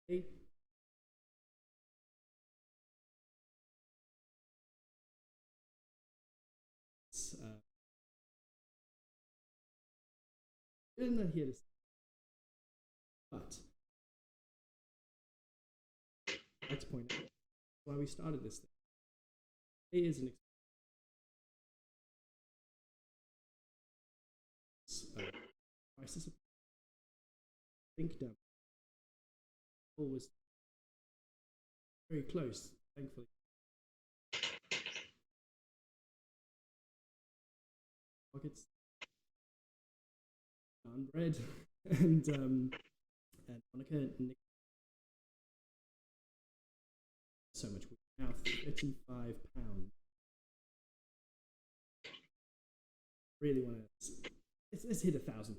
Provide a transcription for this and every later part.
Hey, it's, we're not here to, but I'd like to point out why we started this thing. It is an crisis of think down. Always very close, thankfully. Pockets, bread, and Monica nicked so much. Now £35. Really want to. Let's hit £1,000.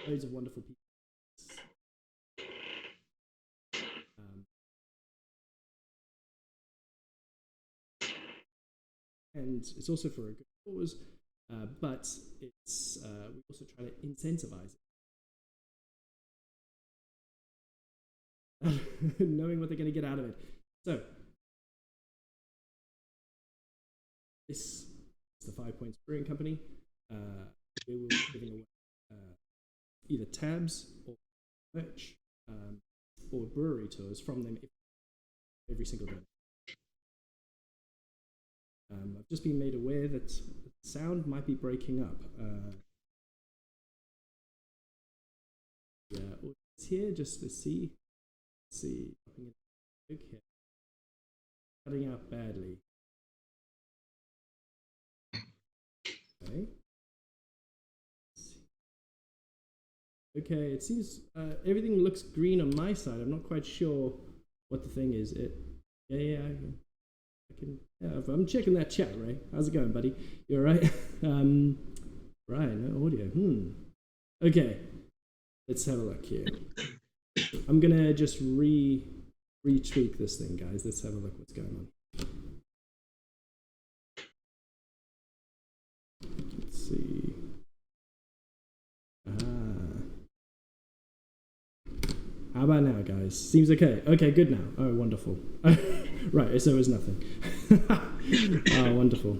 Loads of wonderful people. And it's also for a good cause, but it's we also try to incentivize it, knowing what they're going to get out of it. So this is the 5 Points Brewing Company. We will be giving away either tabs or merch or brewery tours from them every single day. I've just been made aware that the sound might be breaking up. Yeah, it's here just to see. Let's see. Okay. Cutting out badly. Okay. Okay, it seems everything looks green on my side. I'm not quite sure what the thing is. Yeah, I'm checking that chat, Ray. How's it going, buddy? You all right? Right, no audio. Okay, let's have a look here. I'm gonna just retweak this thing, guys. Let's have a look what's going on. Let's see. How about now, guys? Seems okay. Okay, good now. Oh, wonderful. Right, so it was nothing. Oh, wonderful.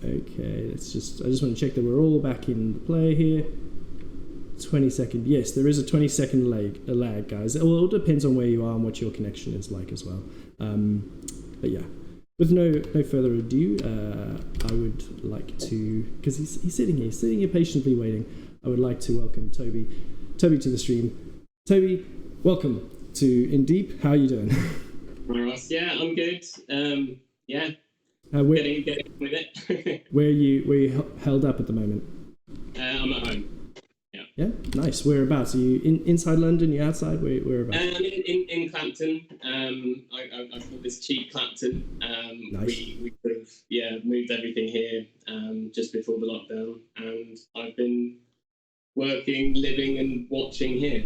Okay, I just want to check that we're all back in play here. 20-second. Yes, there is a 20-second lag, guys. It all depends on where you are and what your connection is like as well. But yeah, with no further ado, I would like to, because he's sitting here patiently waiting. I would like to welcome Toby to the stream. Toby, welcome to In Deep. How are you doing? Ross, yeah, I'm good. Yeah, getting with it. where are you held up at the moment? I'm at home. Yeah, nice. Whereabouts? Are you inside London? You outside? Whereabouts? In Clapton. I've got this cheap Clapton. Nice. We sort of moved everything here just before the lockdown, and I've been working, living, and watching here.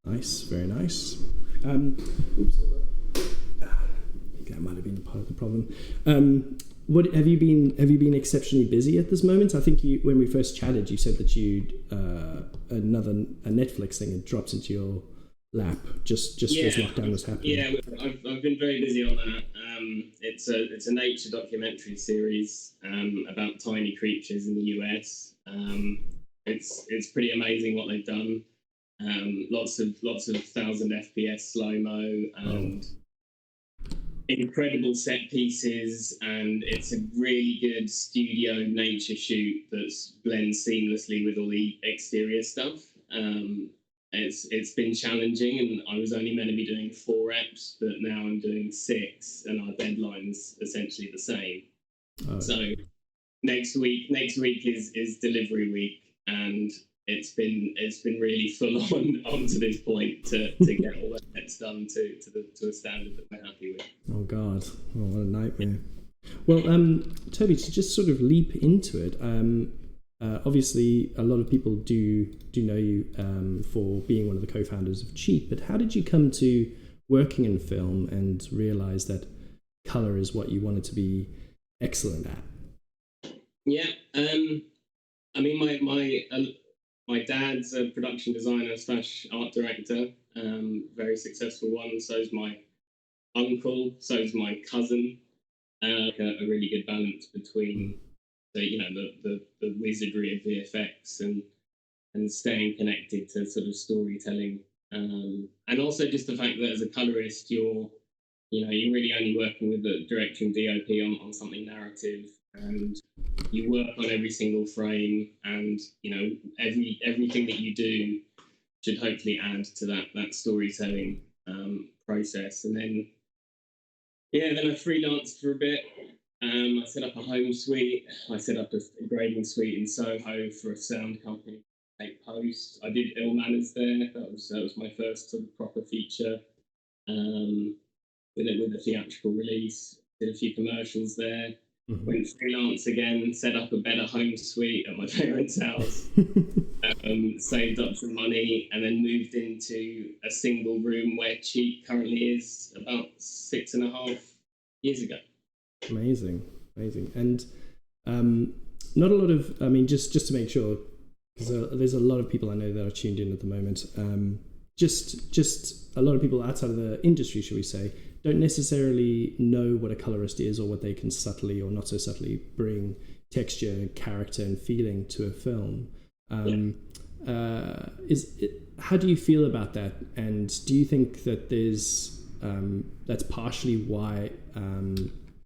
Nice, very nice. Oops, that might have been part of the problem. What have you been exceptionally busy at this moment? I think when we first chatted, you said that you'd a Netflix thing had dropped into your lap just as lockdown was happening. Yeah, I've been very busy on that. It's a nature documentary series about tiny creatures in the US. It's pretty amazing what they've done. Lots of 1000 FPS slow-mo and incredible set pieces, and it's a really good studio nature shoot that blends seamlessly with all the exterior stuff. It's been challenging, and I was only meant to be doing 4 eps, but now I'm doing 6, and our deadline's essentially the same. Oh. So next week is delivery week, and it's been really full on to this point to get all that done to a standard that we're happy with. Oh God, what a nightmare. Well, Toby, to just sort of leap into it, obviously a lot of people do know you for being one of the co-founders of Cheap, but how did you come to working in film and realize that color is what you wanted to be excellent at? Yeah, I mean, my dad's a production designer / art director, very successful one. So's my uncle, so's my cousin. A really good balance between the wizardry of VFX and staying connected to sort of storytelling, and also just the fact that as a colorist you're really only working with the director and DOP on something narrative, and you work on every single frame, and everything that you do should hopefully add to that storytelling process. And then I freelanced for a bit. I set up a home suite. I set up a grading suite in Soho for a sound company, Take Post. I did Ill Manners there. That was my first sort of proper feature, with a theatrical release. Did a few commercials there. Mm-hmm. Went freelance again. Set up a better home suite at my parents' house. Saved up some money, and then moved into a single room where Cheek currently is about 6.5 years ago. Amazing. And not a lot of, just to make sure, because there's a lot of people I know that are tuned in at the moment. Just a lot of people outside of the industry, shall we say, don't necessarily know what a colorist is, or what they can subtly or not so subtly bring texture, character, and feeling to a film. How do you feel about that? And do you think that there's that's partially why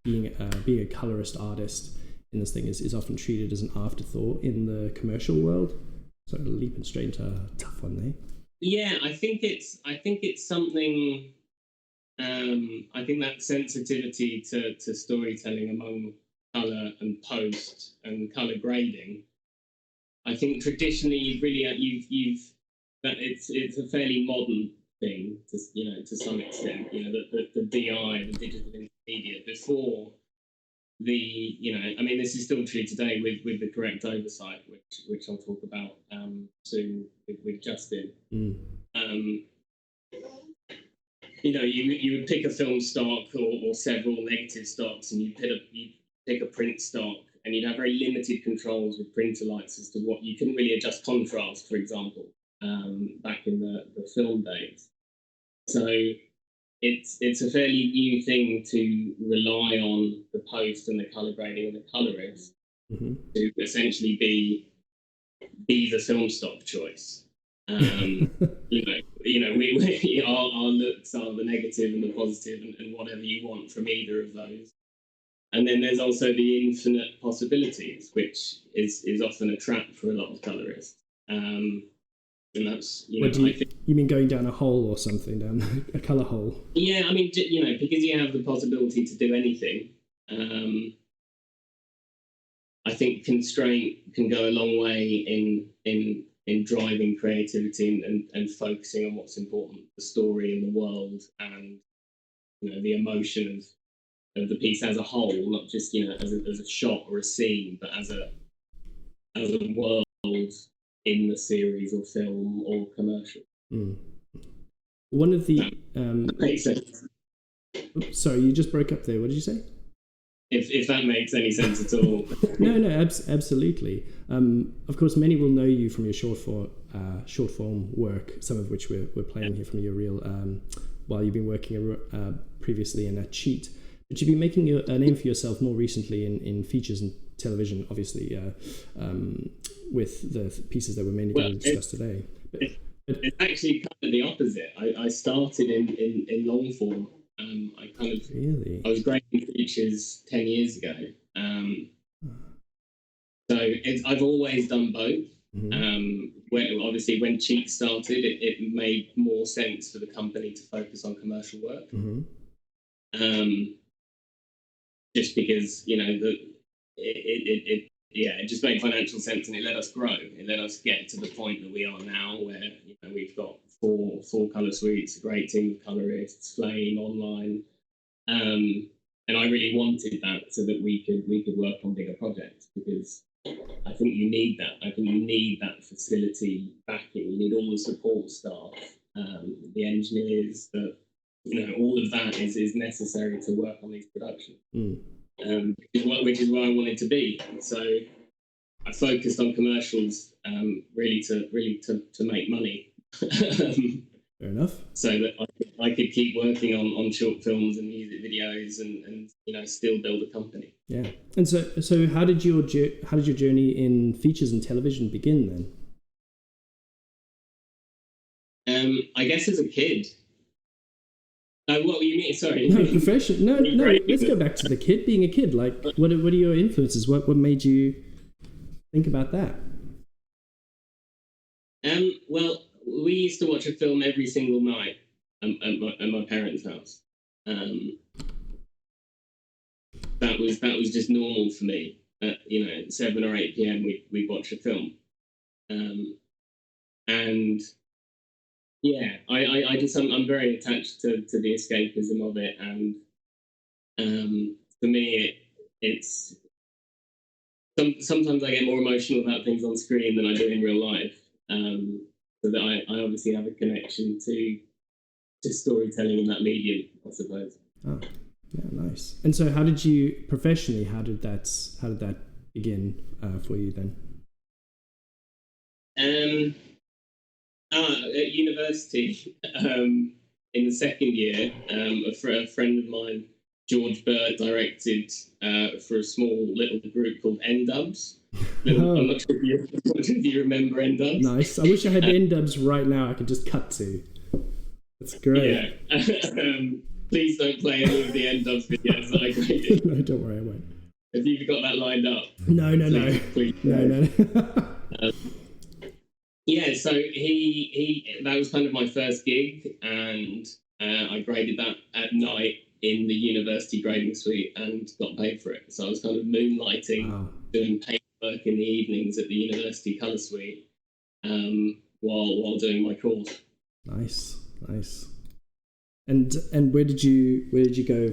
being a colorist artist in this thing is often treated as an afterthought in the commercial world? So leaping straight into a tough one there. Yeah, I think it's something. I think that sensitivity to storytelling among color and post and color grading. I think traditionally it's a fairly modern thing to some extent. The DI, the digital intermediate, before this is still true today with the correct oversight, which I'll talk about soon with Justin. You would pick a film stock or several negative stocks, and you pick a print stock, and you'd have very limited controls with printer lights as to what you couldn't really adjust contrast, for example, back in the film days. So it's a fairly new thing to rely on the post and the color grading and the colorist to essentially be the film stock choice. Our looks are the negative and the positive, and whatever you want from either of those. And then there's also the infinite possibilities, which is often a trap for a lot of colorists. And that's you mean going down a hole or something, down a color hole? Yeah, because you have the possibility to do anything. I think constraint can go a long way in driving creativity and focusing on what's important, the story and the world, and the emotion of the piece as a whole, not just as a shot or a scene, but as a world in the series or film or commercial. One of the that makes sense. Oops, sorry, you just broke up there. What did you say? If that makes any sense at all. No, absolutely. Of course, many will know you from your short form work, some of which we're playing here from your reel, while you've been working previously in a Cheat. But you've been making a name for yourself more recently in features and television, obviously, with the pieces that we're mainly going to discuss today. It's actually kind of the opposite. I started in long form. I was grading features 10 years ago. So I've always done both. When Cheat started, it made more sense for the company to focus on commercial work. Just because it just made financial sense, and it let us grow. It let us get to the point that we are now, where we've got four color suites, a great team of colorists, Flame online, and I really wanted that so that we could work on bigger projects, because I think you need that. I think you need that facility backing. You need all the support staff, the engineers, all of that is necessary to work on these productions. Which is where I wanted to be. So I focused on commercials, really to make money. Fair enough. So that I could keep working on short films and music videos and still build a company. Yeah. And so how did your journey in features and television begin then? I guess as a kid. What were you mean? Sorry. No, profession. No. Let's go back to the kid. Being a kid, like, what are your influences? What made you think about that? Well, we used to watch a film every single night at my parents' house. That was just normal for me. At 7 or 8 p.m. we'd watch a film, and yeah, I'm very attached to the escapism of it, and for me it's sometimes I get more emotional about things on screen than I do in real life. So that I obviously have a connection to storytelling in that medium, I suppose. Oh, yeah, nice. And so, how did that begin for you then? At university, in the second year, a friend of mine, George Burt, directed for a small little group called N-Dubs. I'm not sure if you remember N-Dubs. Nice. I wish I had N-Dubs right now I could just cut to. That's great. Yeah. Please don't play any of the N-Dubs videos that I created. No, don't worry, I won't. Have you got that lined up? No. Please. No. Yeah, so he that was kind of my first gig, and I graded that at night in the university grading suite and got paid for it. So I was kind of moonlighting, doing paperwork in the evenings at the university colour suite, while doing my course. Nice. And where did you go?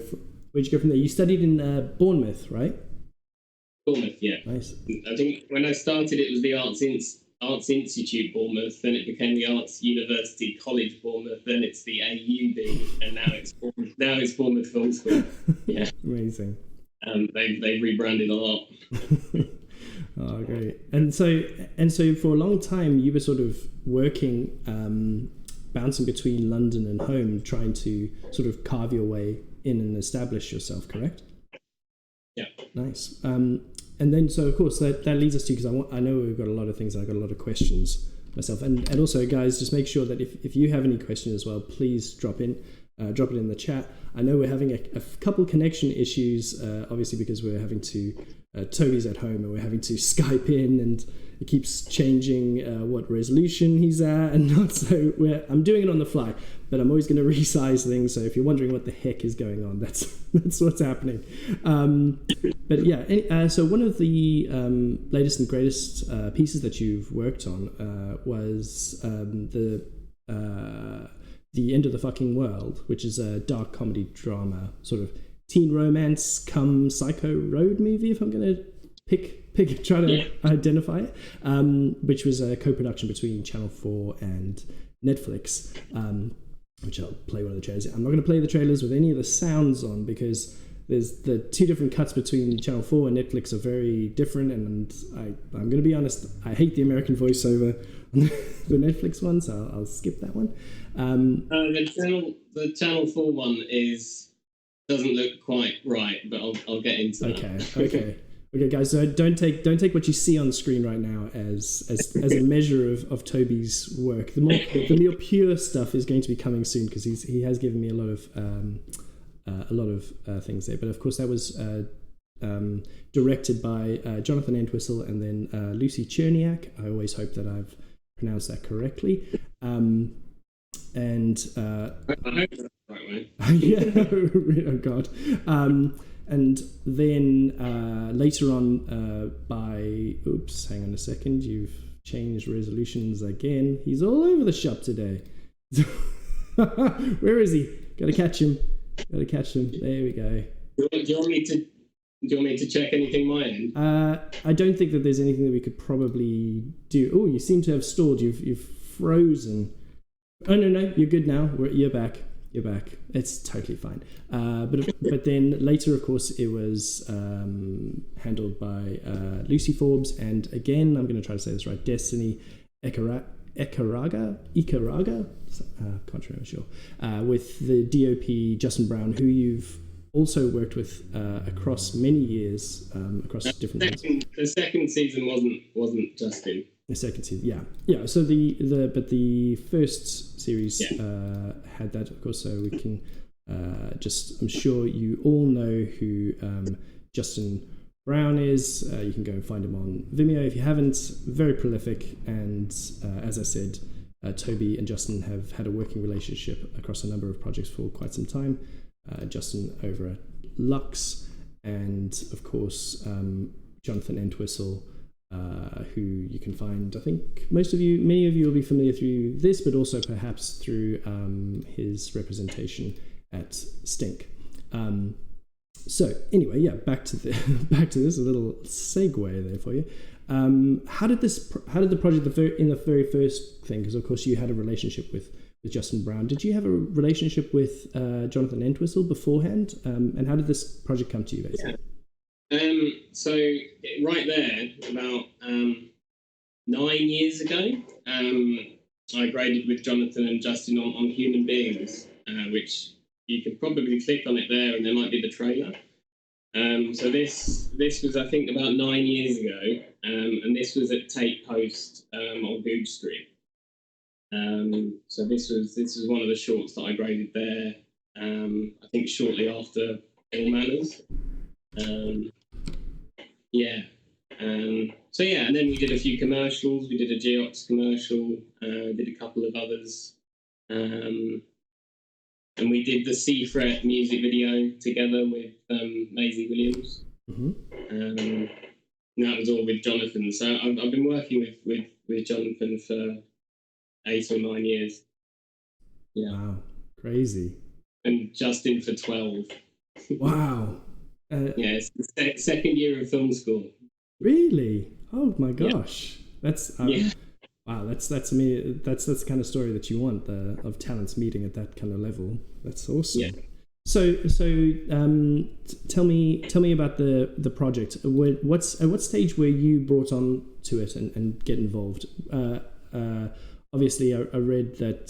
Where'd you go from there? You studied in Bournemouth, right? Bournemouth, yeah. Nice. I think when I started, it was the Arts Institute Bournemouth, then it became the Arts University College Bournemouth, then it's the AUB, and now it's Bournemouth Film School. Yeah, amazing. They've rebranded a lot. Oh, great! And so for a long time, you were sort of working, bouncing between London and home, trying to sort of carve your way in and establish yourself. Correct? Yeah. Nice. And then, so of course, that leads us to, because I know we've got a lot of things, I've got a lot of questions myself. And also, guys, just make sure that if you have any questions as well, please drop it in the chat. I know we're having a couple connection issues, obviously, because we're having to, Toby's at home and we're having to Skype in, and it keeps changing what resolution he's at and not. So I'm doing it on the fly, but I'm always going to resize things. So if you're wondering what the heck is going on, that's what's happening. But yeah, so one of the latest and greatest pieces that you've worked on was the End of the Fucking World, which is a dark comedy drama, sort of teen romance come psycho road movie, if I'm going to try to identify it, which was a co-production between Channel4 and Netflix, which I'll play one of the trailers. I'm not going to play the trailers with any of the sounds on, because there's the two different cuts between Channel4 and Netflix are very different, and I'm going to be honest, I hate the American voiceover on the Netflix one, so I'll skip that one. The Channel4 one doesn't look quite right, but I'll get into that. Okay, guys. So don't take what you see on the screen right now as a measure of Toby's work. The more pure stuff is going to be coming soon, because he has given me a lot of things there. But of course, that was directed by Jonathan Entwistle and then Lucy Cherniak. I always hope that I've pronounced that correctly. I hope that's the right way. Yeah. Oh God. And then later on, hang on a second, you've changed resolutions again. He's all over the shop today. Where is he? Gotta catch him. There we go. Do you want me to check anything my end? I don't think that there's anything that we could probably do. Oh, you seem to have stalled. You've frozen. Oh no, you're good now. You're back. It's totally fine. But then later, of course, it was handled by Lucy Forbes, and again, I'm going to try to say this right, Destiny Icaraga, can't remember sure, with the DOP Justin Brown, who you've also worked with across many years, across different things. The second season wasn't Justin. The second season, yeah. So the first series had that, of course. So we can I'm sure you all know who Justin Brown is. You can go and find him on Vimeo if you haven't. Very prolific, and as I said, Toby and Justin have had a working relationship across a number of projects for quite some time. Justin over at Lux, and of course Jonathan Entwistle, who you can find. I think many of you will be familiar through this, but also perhaps through his representation at Stink. So anyway, back to this, a little segue there for you. How did the project in the very first thing? Because of course you had a relationship with Justin Brown. Did you have a relationship with Jonathan Entwistle beforehand? And how did this project come to you, basically? Yeah. So right there, about 9 years ago, I graded with Jonathan and Justin on Human Beings, which you can probably click on it there, and there might be the trailer. So this was, I think, about 9 years ago, and this was at Take Post on Googe Street. So this was one of the shorts that I graded there. I think shortly after Ill Manners. And then we did a few commercials. We did a Geox commercial. Did a couple of others. And we did the Seafret music video together with Maisie Williams. Mm-hmm. And that was all with Jonathan. So I've been working with Jonathan for 8 or 9 years. Yeah. Wow, crazy. And Justin for 12. Wow. It's the second year of film school. Really? Oh my gosh. Yeah. That's wow. That's me. That's the kind of story that you want, of talents meeting at that kind of level. That's awesome. Yeah. So tell me about the project. At what stage were you brought on to it and get involved? Obviously, I read that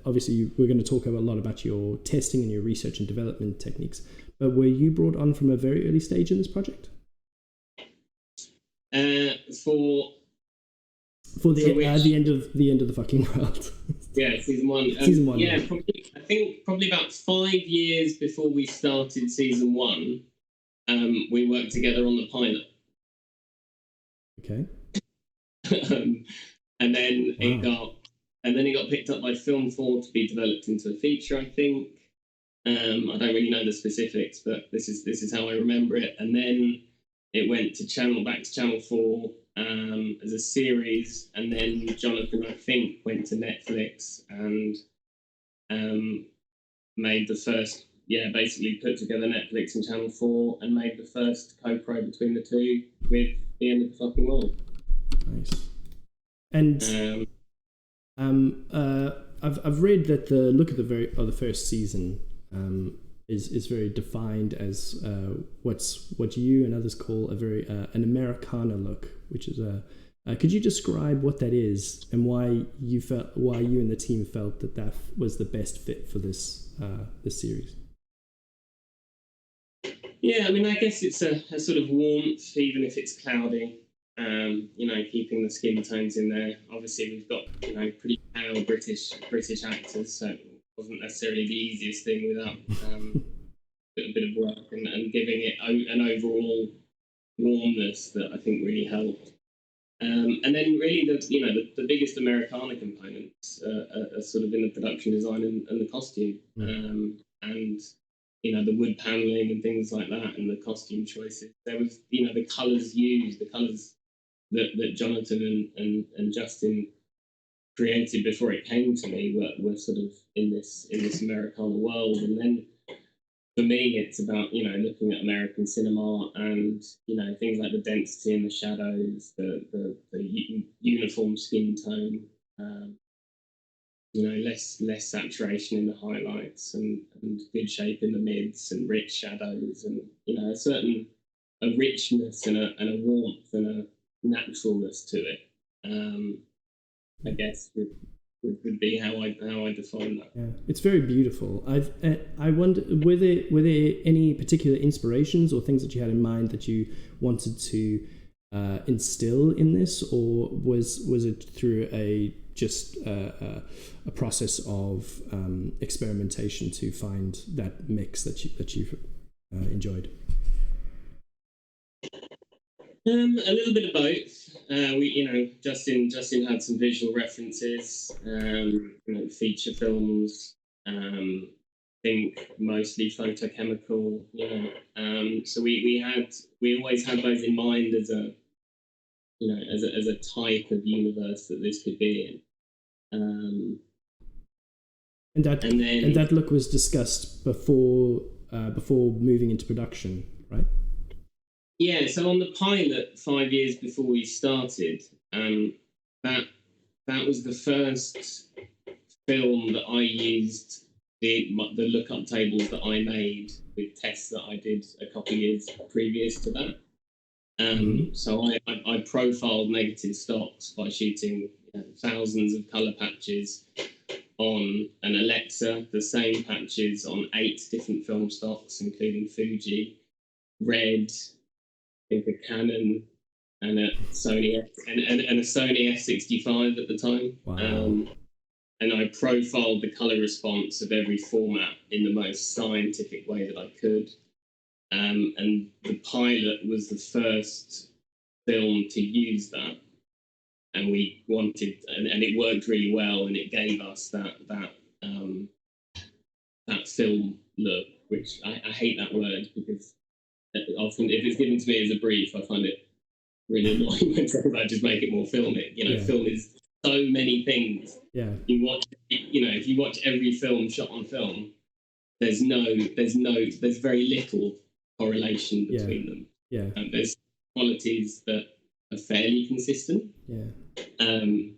obviously we're going to talk a lot about your testing and your research and development techniques. But were you brought on from a very early stage in this project? For the end of the fucking world. Yeah, season 1. Season 1. Yeah, probably about 5 years before we started season 1, we worked together on the pilot. Okay. And then it got picked up by Film 4 to be developed into a feature, I think. I don't really know the specifics, but this is how I remember it. And then it went to back to Channel 4 as a series, and then Jonathan, I think, went to Netflix and made the first, basically put together Netflix and Channel 4 and made the first co-pro between the two with The End of the Fucking World. Nice. And I've read that the look of the first season is very defined as what you and others call an Americana look, which is could you describe what that is and why you and the team felt that was the best fit for this series? Yeah, I mean, I guess it's a sort of warmth, even if it's cloudy. Keeping the skin tones in there. Obviously, we've got pretty pale British actors, so it wasn't necessarily the easiest thing without a bit of work and giving it an overall warmness that I think really helped. And then really the biggest Americana components are sort of in the production design and the costume, and the wood paneling and things like that, and the costume choices. There was the colours used, the colours that Jonathan and Justin created before it came to me were sort of in this Americana world. And then for me, it's about looking at American cinema and things like the density in the shadows, the uniform skin tone, less saturation in the highlights and good shape in the mids and rich shadows and a richness and a warmth and a naturalness to it. I guess would be how I define that. Yeah, it's very beautiful. I wonder, were there any particular inspirations or things that you had in mind that you wanted to instill in this, or was it through a process of experimentation to find that mix that you've enjoyed? A little bit of both. Justin had some visual references. Feature films. Think mostly photochemical. So we always had those in mind as a type of universe that this could be in. And that look was discussed before moving into production, right? Yeah, so on the pilot 5 years before we started, that was the first film that I used the lookup tables that I made with tests that I did a couple of years previous to that. So I profiled negative stocks by shooting thousands of color patches on an Alexa, the same patches on 8 different film stocks, including Fuji, Red, I think a Canon, and a Sony and a Sony F65 at the time. Wow. And I profiled the color response of every format in the most scientific way that I could. And the pilot was the first film to use that, and we wanted, and it worked really well, and it gave us that film look, which I hate that word because often if it's given to me as a brief, I find it really annoying when someone's like, just make it more filmic. Film is so many things. Yeah. If you watch every film shot on film, there's very little correlation between them. Yeah. There's qualities that are fairly consistent. Yeah.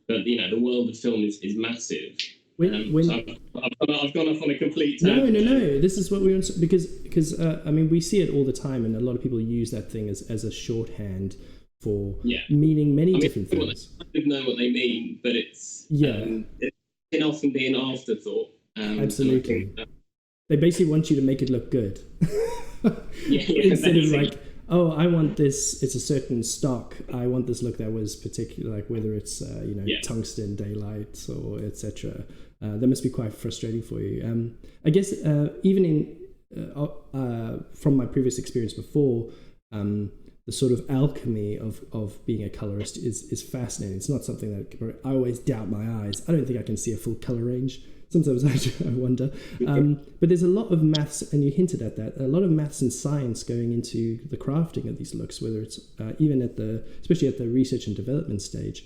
But the world of film is massive. So I've gone off on a complete tangent. No. This is what we want because we see it all the time, and a lot of people use that thing as a shorthand for meaning many different things. I don't know what they mean, but it's it can often be an afterthought. Absolutely. They basically want you to make it look good. Instead of like, oh, I want this, it's a certain stock, I want this look that was particular, like whether it's tungsten, daylight, or etc. That must be quite frustrating for you. I guess even in from my previous experience before, the sort of alchemy of being a colorist is fascinating. It's not something that I always doubt my eyes. I don't think I can see a full color range. Sometimes I wonder. But there's a lot of maths, and you hinted at that, a lot of maths and science going into the crafting of these looks, whether it's even especially at the research and development stage.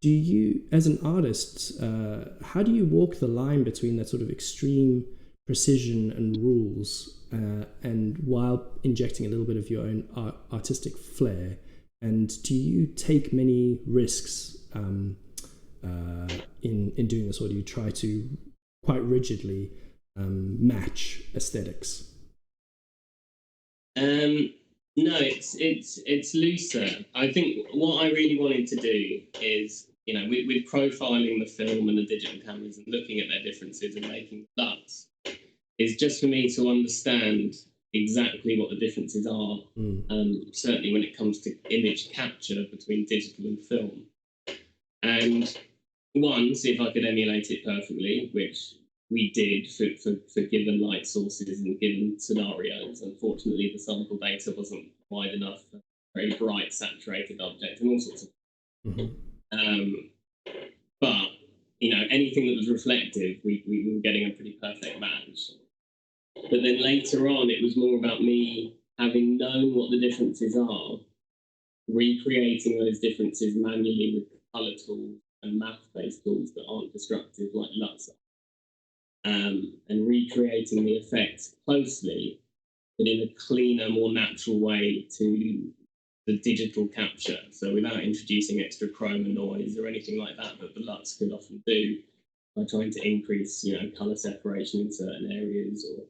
Do you, as an artist, how do you walk the line between that sort of extreme precision and rules, and while injecting a little bit of your own artistic flair? And do you take many risks in doing this, or do you try to quite rigidly match aesthetics? No, it's looser. I think what I really wanted to do is, with profiling the film and the digital cameras and looking at their differences and making LUTs, is just for me to understand exactly what the differences are. Certainly when it comes to image capture between digital and film. And see if I could emulate it perfectly, which we did for given light sources and given scenarios. Unfortunately, the sample data wasn't wide enough for very bright, saturated objects and all sorts of but anything that was reflective, we were getting a pretty perfect match. But then later on, it was more about me having known what the differences are, recreating those differences manually with color tools and math-based tools that aren't destructive like LUTs, and recreating the effect closely, but in a cleaner, more natural way to the digital capture. So without introducing extra chroma noise or anything like that the LUTs could often do, by trying to increase, color separation in certain areas, or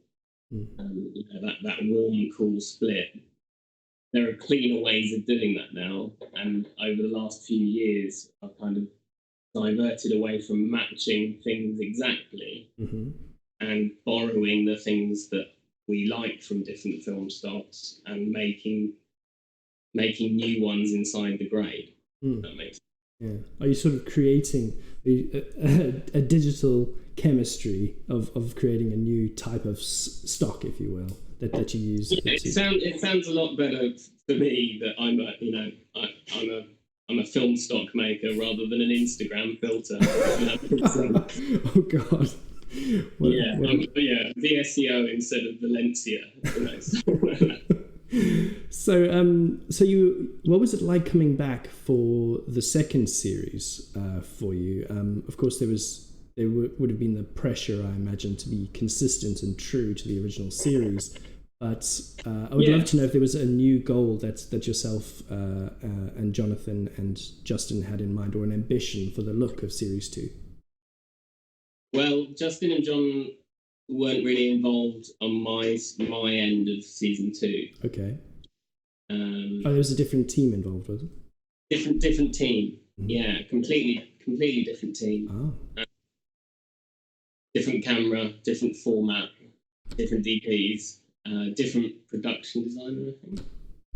that warm, cool split. there are cleaner ways of doing that now. And over the last few years, I've kind of diverted away from matching things exactly and borrowing the things that we like from different film stocks and making new ones inside the grade. That makes sense. Yeah. Are you sort of creating a digital chemistry of creating a new type of stock, if you will, that you use? Yeah, it sounds a lot better for me that I'm a film stock maker rather than an Instagram filter. Oh God. VSEO instead of Valencia. So what was it like coming back for the second series for you? Of course, there would have been the pressure, I imagine, to be consistent and true to the original series. But I would love to know if there was a new goal that yourself and Jonathan and Justin had in mind, or an ambition for the look of series 2. Well, Justin and John weren't really involved on my end of season 2. Okay. There was a different team involved, was it? Different team. Yeah, completely different team. Oh. Different camera, different format, different DPs, different production designer, I think.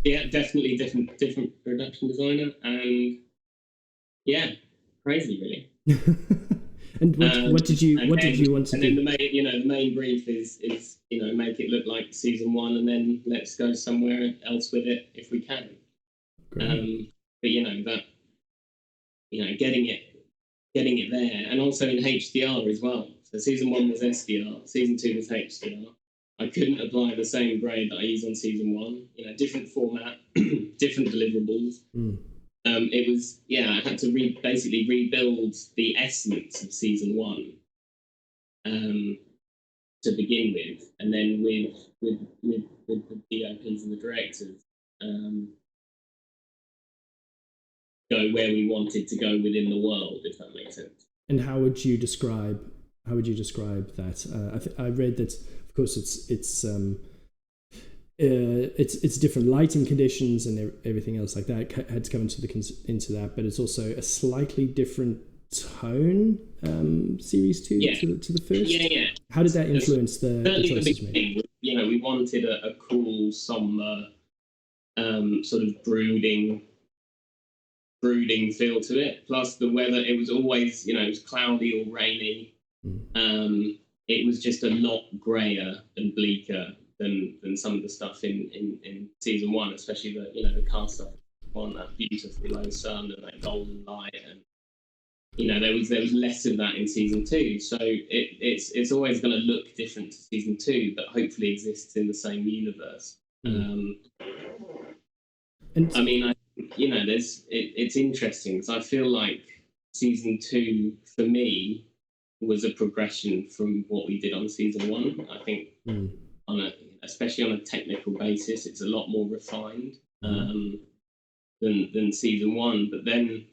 Yeah, definitely different production designer, and yeah, crazy really. And what did you want to do? And then the main brief is make it look like season 1, and then let's go somewhere else with it if we can. Great. But getting it there, and also in HDR as well. So season 1 was SDR, season 2 was HDR. I couldn't apply the same grade that I used on season 1. Different format, different deliverables. It was I had to basically rebuild the essence of season 1 to begin with, and then with the DOPs and the directors go where we wanted to go within the world, if that makes sense. And how would you describe that? I read that, of course, it's different lighting conditions and everything else like that had to come into that, but it's also a slightly different tone, series 2 to the first. Yeah. How did that influence the choices made? We wanted a cool, somber, sort of brooding feel to it. Plus the weather, it was always, it was cloudy or rainy. It was just a lot grayer and bleaker than some of the stuff in season 1, especially the car stuff on that beautiful low sun and that golden light, and there was less of that in season 2. So it's always going to look different to season 2, but hopefully exists in the same universe. It's interesting because I feel like season 2 for me was a progression from what we did on season 1. I think especially on a technical basis, it's a lot more refined than season 1. But then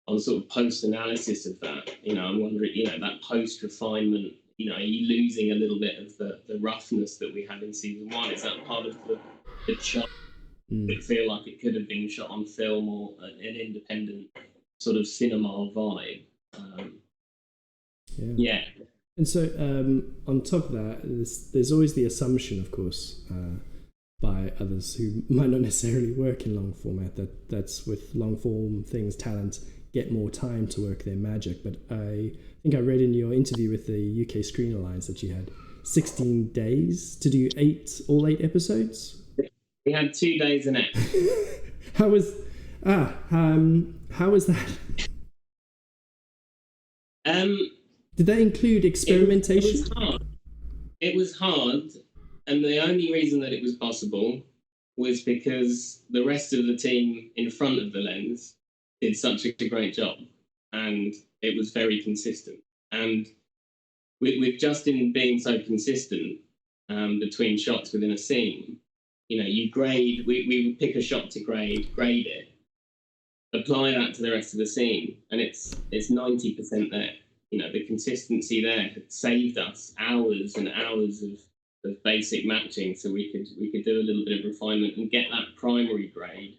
on sort of post-analysis of that, I'm wondering, that post-refinement, are you losing a little bit of the roughness that we had in season 1? Is that part of the shot? It feel like it could have been shot on film or an independent sort of cinema vibe. Yeah. And so on top of that, there's always the assumption, of course, by others who might not necessarily work in long format, that's with long form things, talent get more time to work their magic. But I think I read in your interview with the UK Screen Alliance that you had 16 days to do all eight episodes. We had 2 days in it. How was that? Did that include experimentation? It was hard, and the only reason that it was possible was because the rest of the team in front of the lens did such a great job, and it was very consistent. And with Justin being so consistent between shots within a scene, you grade. We would pick a shot to grade it, apply that to the rest of the scene, and it's 90% there. The consistency there had saved us hours and hours basic matching, so we could do a little bit of refinement and get that primary grade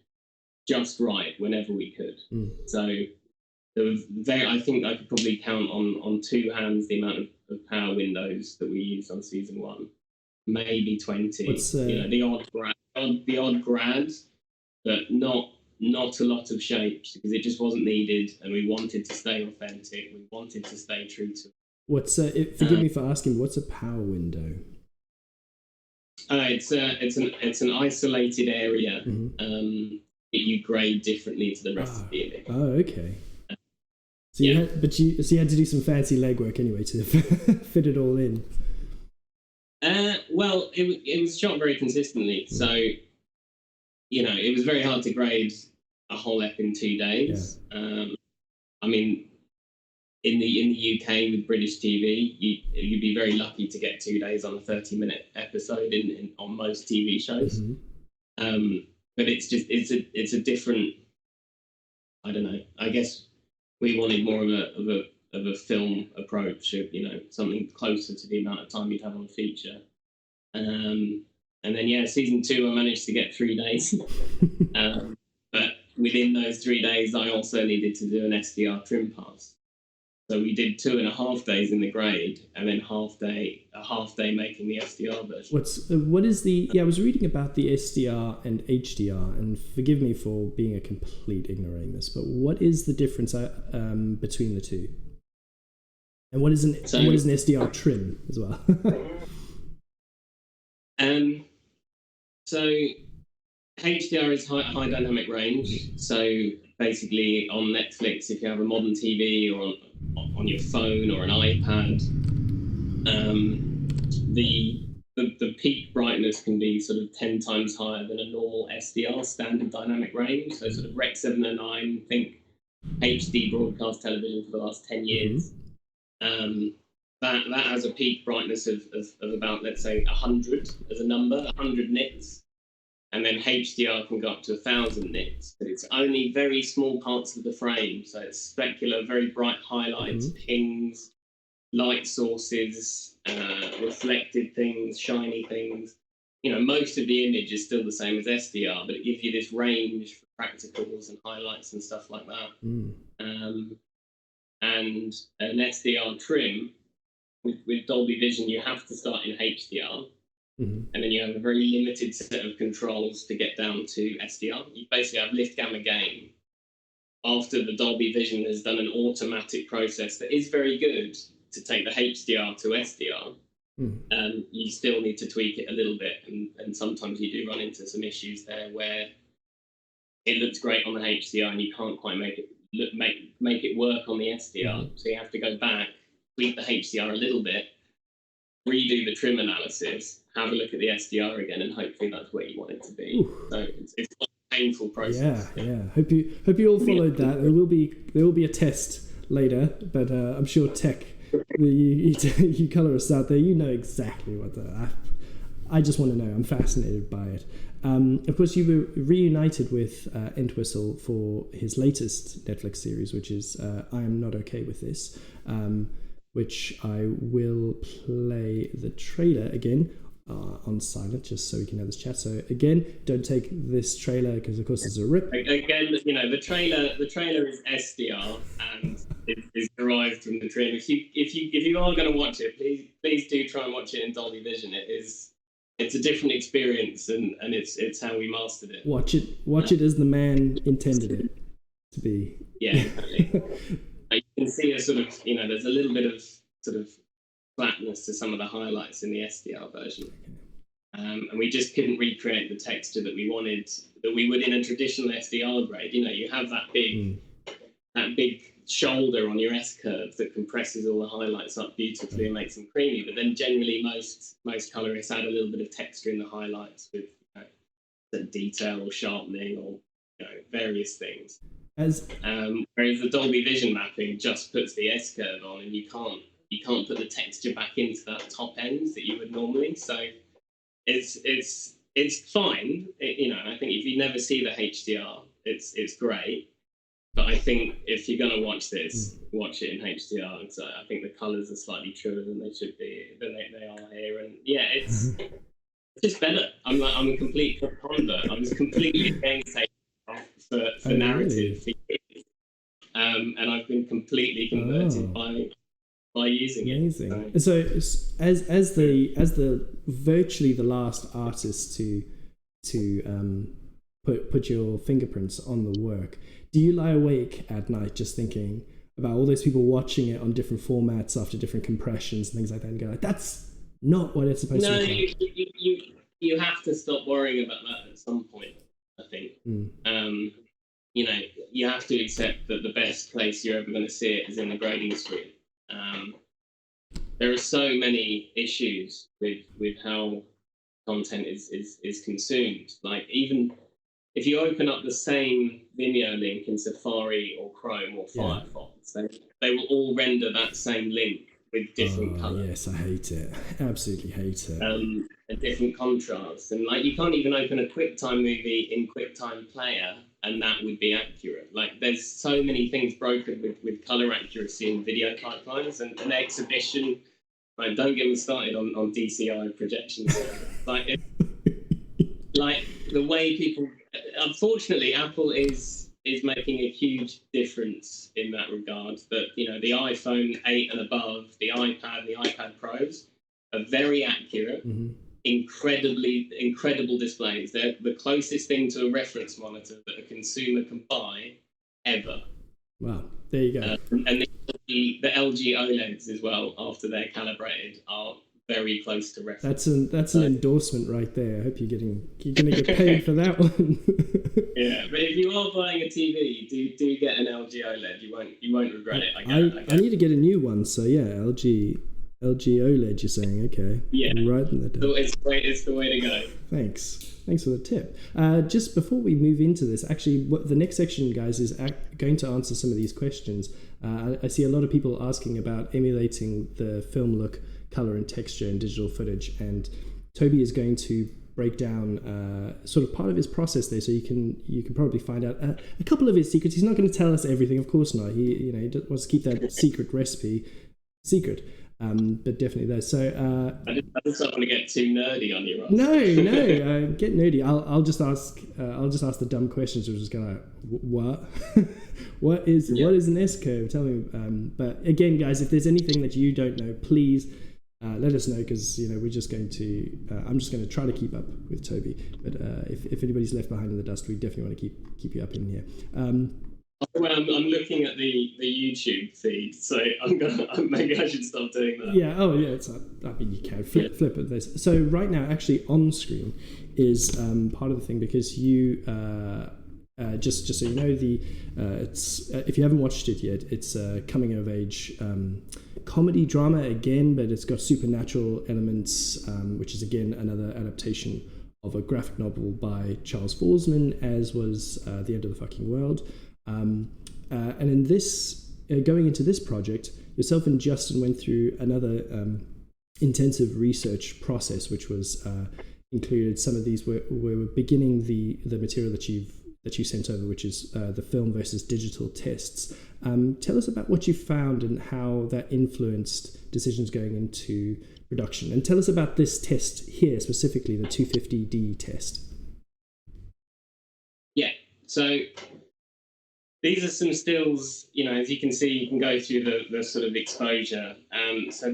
just right whenever we could. So there was I think I could probably count on two hands the amount of power windows that we used on season 1, maybe 20. The odd grad, but not a lot of shapes, because it just wasn't needed, and we wanted to stay authentic. We wanted to stay true to. Forgive me for asking, what's a power window? It's an isolated area that you grade differently to the rest of the image. Oh, okay. So you had to do some fancy legwork anyway to fit it all in. Well, it was shot very consistently, so it was very hard to grade a whole ep in 2 days. Yeah. I mean, in the UK with British TV, you'd be very lucky to get 2 days on a 30-minute episode on most TV shows. But it's a different. I don't know. I guess we wanted more of a film approach, of something closer to the amount of time you'd have on a feature. And then season 2 I managed to get 3 days. But within those 3 days I also needed to do an SDR trim pass. So we did 2.5 days in the grade, and then a half day making the SDR version. What is the? Yeah, I was reading about the SDR and HDR, and forgive me for being a complete ignoramus, but what is the difference between the two? And what is an SDR trim as well? So HDR is high dynamic range. So basically, on Netflix, if you have a modern TV or on your phone or an iPad, the peak brightness can be sort of 10 times higher than a normal SDR, standard dynamic range. So sort of Rec 709, think HD broadcast television for the last 10 years. That has a peak brightness of about, let's say, 100 as a number, 100 nits. And then HDR can go up to 1,000 nits, but it's only very small parts of the frame. So it's specular, very bright highlights, pings, light sources, reflected things, shiny things. Most of the image is still the same as SDR, but it gives you this range for practicals and highlights and stuff like that. And an SDR trim, with Dolby Vision, you have to start in HDR. And then you have a very limited set of controls to get down to SDR. You basically have lift, gamma, gain. After the Dolby Vision has done an automatic process that is very good to take the HDR to SDR, you still need to tweak it a little bit. And sometimes you do run into some issues there where it looks great on the HDR and you can't quite make it work on the SDR. So you have to go back, tweak the HDR a little bit, redo the trim analysis, have a look at the SDR again, and hopefully that's where you want it to be. So it's a painful process. Yeah. Hope you all followed that. There will be a test later, but I'm sure you colorists out there, you know exactly what I just want to know. I'm fascinated by it. Of course, you were reunited with Entwistle for his latest Netflix series, which is I Am Not Okay With This, which I will play the trailer again on silent, just so we can have this chat. So again, don't take this trailer because, of course, it's a rip. Again, the trailer is SDR and is derived from the trim. If you are going to watch it, please do try and watch it in Dolby Vision. It's a different experience, and it's how we mastered it. Watch it as the man intended it to be. Yeah, exactly. You can see a sort of, there's a little bit of sort of flatness to some of the highlights in the SDR version. And we just couldn't recreate the texture that we wanted, that we would in a traditional SDR grade. You have that big shoulder on your S-curve that compresses all the highlights up beautifully and makes them creamy. But then generally most colorists add a little bit of texture in the highlights with detail or sharpening or various things. Whereas the Dolby Vision mapping just puts the S-curve on, and you can't put the texture back into that top end that you would normally. So it's fine. I think if you never see the HDR, it's great. But I think if you're going to watch this, watch it in HDR. And so I think the colours are slightly truer than they should be, than they are here. And yeah, it's just better. I'm a complete convert. I was completely against HDR for narrative. Really? And I've been completely converted by using Amazing. it. So as the virtually the last artist to put your fingerprints on the work, do you lie awake at night just thinking about all those people watching it on different formats after different compressions and things like that, and go like, that's not what it's supposed to be? No, you have to stop worrying about that at some point, I think. You know, you have to accept that the best place you're ever going to see it is in the grading screen. There are so many issues with how content is consumed. Like, even if you open up the same Vimeo link in Safari or Chrome or Firefox, they will all render that same link with different colours. Yes, I hate it. Absolutely hate it. And different contrasts. And like, you can't even open a QuickTime movie in QuickTime Player and that would be accurate. Like, there's so many things broken with colour accuracy in video pipelines, and an exhibition. Like, don't get me started on DCI projections. like the way people, unfortunately, Apple is making a huge difference in that regard. That, you know, the iPhone 8 and above, the iPad, the iPad Pros are very accurate, incredible displays. They're the closest thing to a reference monitor that a consumer can buy ever. Wow, there you go. And the LG OLEDs as well, after they're calibrated, are very close to reference. That's an endorsement right there. I hope you're going to get paid for that one. Yeah, but if you are buying a TV, do get an LG OLED. You won't regret it. I need to get a new one. So yeah, LG OLED. You're saying, okay? Yeah, I'm writing that down. It's the way to go. Thanks for the tip. Just before we move into this, actually, what the next section, guys, is going to answer some of these questions. I see a lot of people asking about emulating the film look, color, and texture in digital footage, and Toby is going to break down sort of part of his process there, so you can probably find out a couple of his secrets. He's not going to tell us everything, of course not. He wants to keep that secret recipe secret. But definitely there. So I just don't want to get too nerdy on you, Ross. No, get nerdy. I'll just ask the dumb questions. We're just gonna what what is an S curve? Tell me. But again, guys, if there's anything that you don't know, please let us know, because we're just going to. I'm just going to try to keep up with Toby. But if anybody's left behind in the dust, we definitely want to keep you up in here. Well, I'm looking at the YouTube feed, so maybe I should stop doing that. Yeah. Oh, yeah. I mean, you can flip at this. So right now, actually, on screen is part of the thing, because you just so you know, it's if you haven't watched it yet, it's a coming of age comedy drama again, but it's got supernatural elements, which is again another adaptation of a graphic novel by Charles Forsman, as was The End of the Fucking World. And in this, going into this project, yourself and Justin went through another intensive research process, which was included. Some of these were beginning the material that you sent over, which is the film versus digital tests. Tell us about what you found and how that influenced decisions going into production, and tell us about this test here specifically, the 250D test. Yeah. So these are some stills, as you can see, you can go through the sort of exposure. So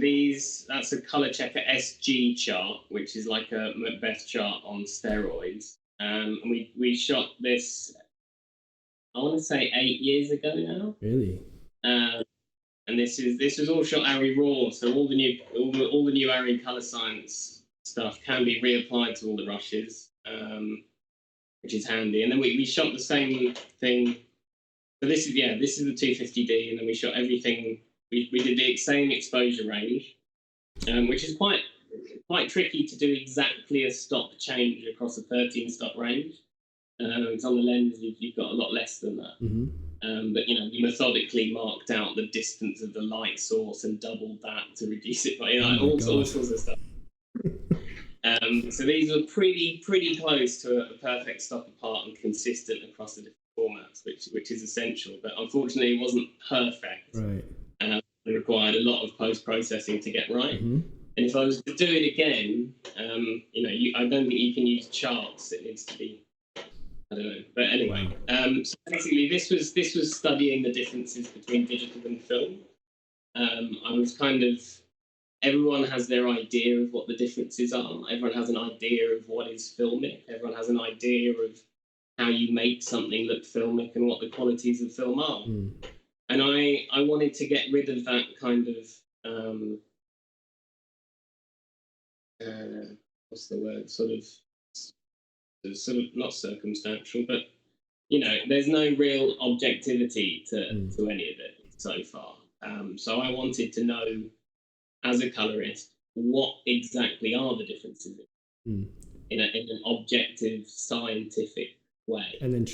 that's a color checker SG chart, which is like a Macbeth chart on steroids. And we shot this, I want to say 8 years ago now. Really? And this was all shot ARRI RAW, so all the new ARRI color science stuff can be reapplied to all the rushes, which is handy. And then we shot the same thing. So this is the 250D, and then we shot everything. We did the same exposure range, which is quite tricky to do exactly a stop change across a 13 stop range. It's on the lens, you've got a lot less than that. Mm-hmm. But we methodically marked out the distance of the light source and doubled that to reduce it by all sorts of stuff. So these are pretty close to a perfect stop apart and consistent across the different formats, which is essential. But unfortunately, it wasn't perfect. Right. It required a lot of post-processing to get right. Mm-hmm. And if I was to do it again, I don't think you can use charts. It needs to be, I don't know. But anyway, so basically, this was studying the differences between digital and film. I was kind of, everyone has their idea of what the differences are. Everyone has an idea of what is filmic. Everyone has an idea of how you make something look filmic and what the qualities of film are. And I wanted to get rid of that kind of, what's the word? Sort of not circumstantial, but there's no real objectivity to any of it so far. So I wanted to know, as a colorist, what exactly are the differences in an objective, scientific way, and then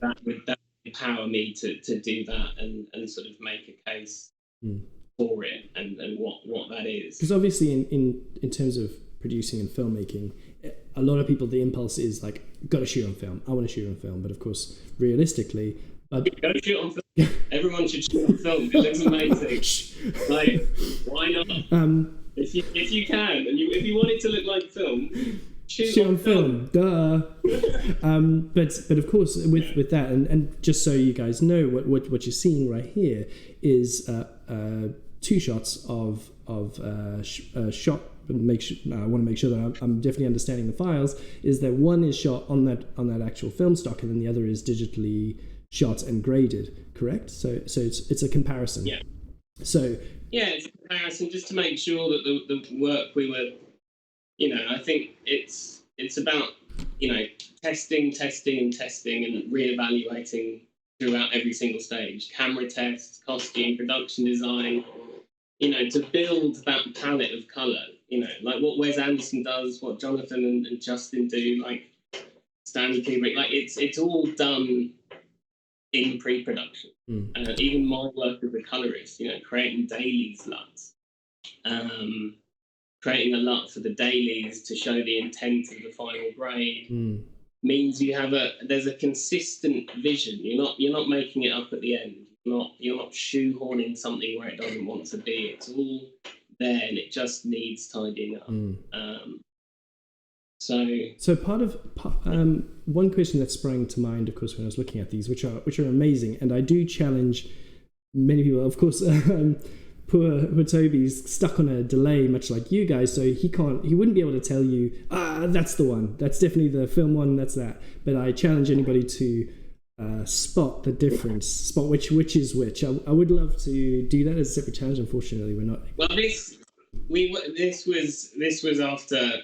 that would empower me to do that and sort of make a case for it and what that is. Because obviously in terms of producing and filmmaking, a lot of people, the impulse is like, got to shoot on film. I want to shoot on film. But of course, realistically, go shoot on film. Everyone should shoot on film. It looks amazing. Like, why not? If you can, and if you want it to look like film, shoot on film. Duh. But of course, with that, and just so you guys know, what you're seeing right here is 2 shots of shot. I want to make sure that I'm definitely understanding the files. Is that one is shot on that actual film stock, and then the other is digitally shot and graded. Correct? So it's a comparison. Yeah. So yeah, it's a comparison just to make sure that the work we were, I think it's about testing and reevaluating throughout every single stage. Camera tests, costume, production design. To build that palette of colour, like what Wes Anderson does, what Jonathan and Justin do, like Stanley Kubrick, like it's all done in pre-production. Even my work as a colorist, creating dailies LUTs, creating a LUT for the dailies to show the intent of the final grade, means there's a consistent vision. You're not making it up at the end. You're not shoehorning something where it doesn't want to be. It's all there, and it just needs tidying up. So part of one question that sprang to mind, of course, when I was looking at these, which are amazing, and I do challenge many people. Of course, poor Toby's stuck on a delay, much like you guys, so he wouldn't be able to tell you, that's the one. That's definitely the film one. That's that. But I challenge anybody to spot the difference, spot which is which. I would love to do that as a separate challenge. Unfortunately, we're not. Well, this was after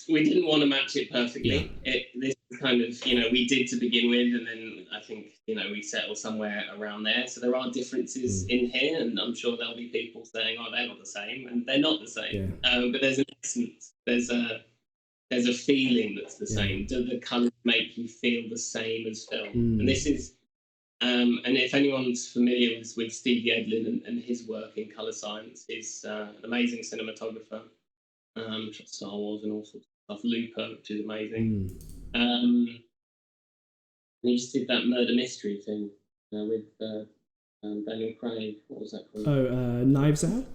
we didn't want to match it perfectly. Yeah. This kind of we did to begin with, and then I think we settled somewhere around there. So there are differences in here, and I'm sure there'll be people saying, "Oh, they're not the same," and they're not the same. Yeah. But there's an essence. There's a feeling that's the same. Do the colours make you feel the same as film? And this is, and if anyone's familiar with Stevie Edlin and his work in colour science, he's an amazing cinematographer. Shot Star Wars and all sorts of stuff. Looper, which is amazing. And he just did that murder mystery thing with Daniel Craig. What was that called? Knives Out?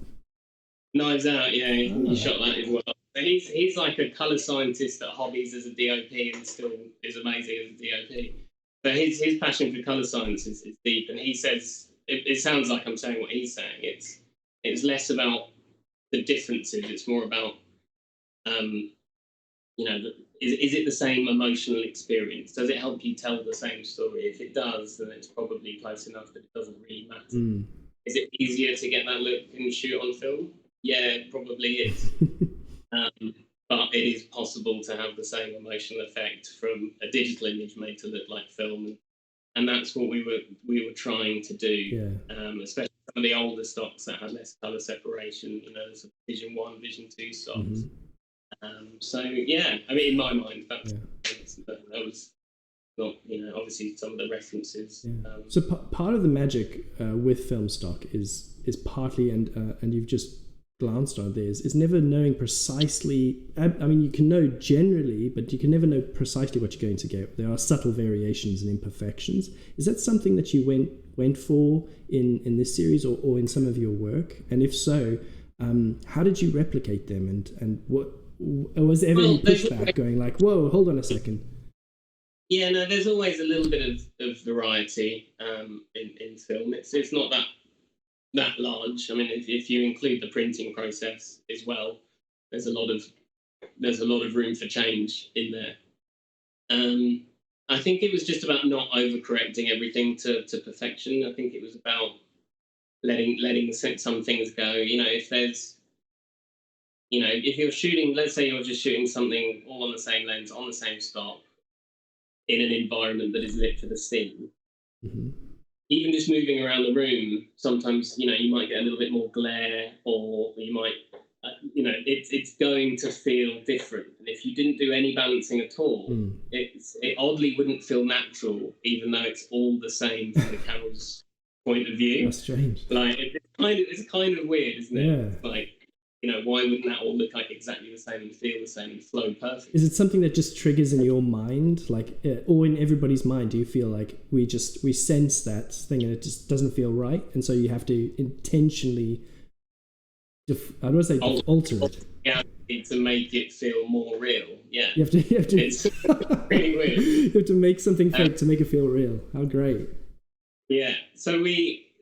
Knives Out, yeah. He shot that as well. So he's like a colour scientist that hobbies as a DOP and still is amazing as a DOP. But his passion for colour science is deep, and he says it sounds like I'm saying what he's saying. It's less about the differences. It's more about is it the same emotional experience? Does it help you tell the same story? If it does, then it's probably close enough that it doesn't really matter. Is it easier to get that look and shoot on film? Yeah, it probably is. But it is possible to have the same emotional effect from a digital image made to look like film, and that's what we were trying to do. Especially some of the older stocks that had less color separation. There's Vision 1, Vision 2 stocks. So yeah, I mean, in my mind, that was not obviously some of the references. So part of the magic with film stock is partly, and you've just glanced on there is never knowing precisely. I mean, you can know generally, but you can never know precisely what you're going to get. There are subtle variations and imperfections. Is that something that you went for in this series or in some of your work? And if so, how did you replicate them? And what was there ever any pushback going like, whoa, hold on a second? Yeah, no, there's always a little bit of variety in film. It's not that large. I mean, if you include the printing process as well, there's a lot of room for change in there. I think it was just about not overcorrecting everything to perfection. I think it was about letting some things go. If you're shooting, let's say you're just shooting something all on the same lens, on the same stop, in an environment that is lit for the scene. Mm-hmm. Even just moving around the room, sometimes, you might get a little bit more glare, or you might, it's going to feel different. And if you didn't do any balancing at all, it oddly wouldn't feel natural, even though it's all the same from the camera's point of view. That's strange. Like, it's kind of weird, isn't it? Yeah. Like, why wouldn't that all look like exactly the same and feel the same and flow perfect? Is it something that just triggers in your mind, like, or in everybody's mind? Do you feel like we sense that thing and it just doesn't feel right, and so you have to intentionally, alter it? Yeah, to make it feel more real. Yeah, you have to. It's really weird. You have to make something fake to make it feel real. How great! Yeah.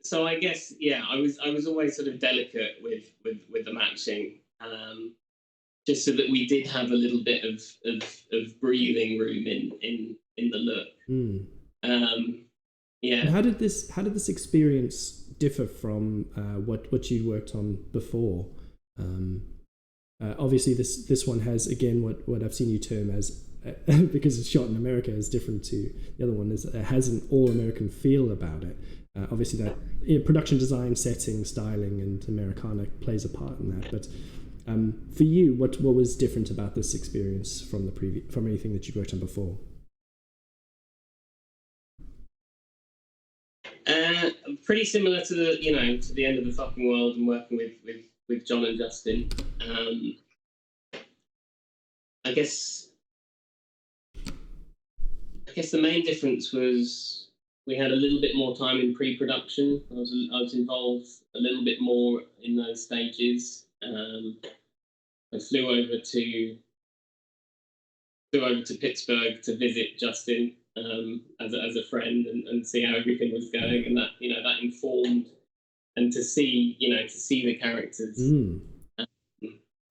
So I guess, I was always sort of delicate with the matching, just so that we did have a little bit of breathing room in the look. Yeah. And how did this experience differ from what you worked on before? Obviously, this one has, again, what I've seen you term as, because it's shot in America, is different to the other one. It has an all-American feel about it. Obviously, that production design, setting, styling, and Americana plays a part in that. But for you, what was different about this experience from from anything that you worked on before? Pretty similar to the end of the fucking world and working with John and Justin. I guess the main difference was we had a little bit more time in pre-production. I was involved a little bit more in those stages. I flew over to Pittsburgh to visit Justin as a friend and see how everything was going, and that informed, and to see the characters,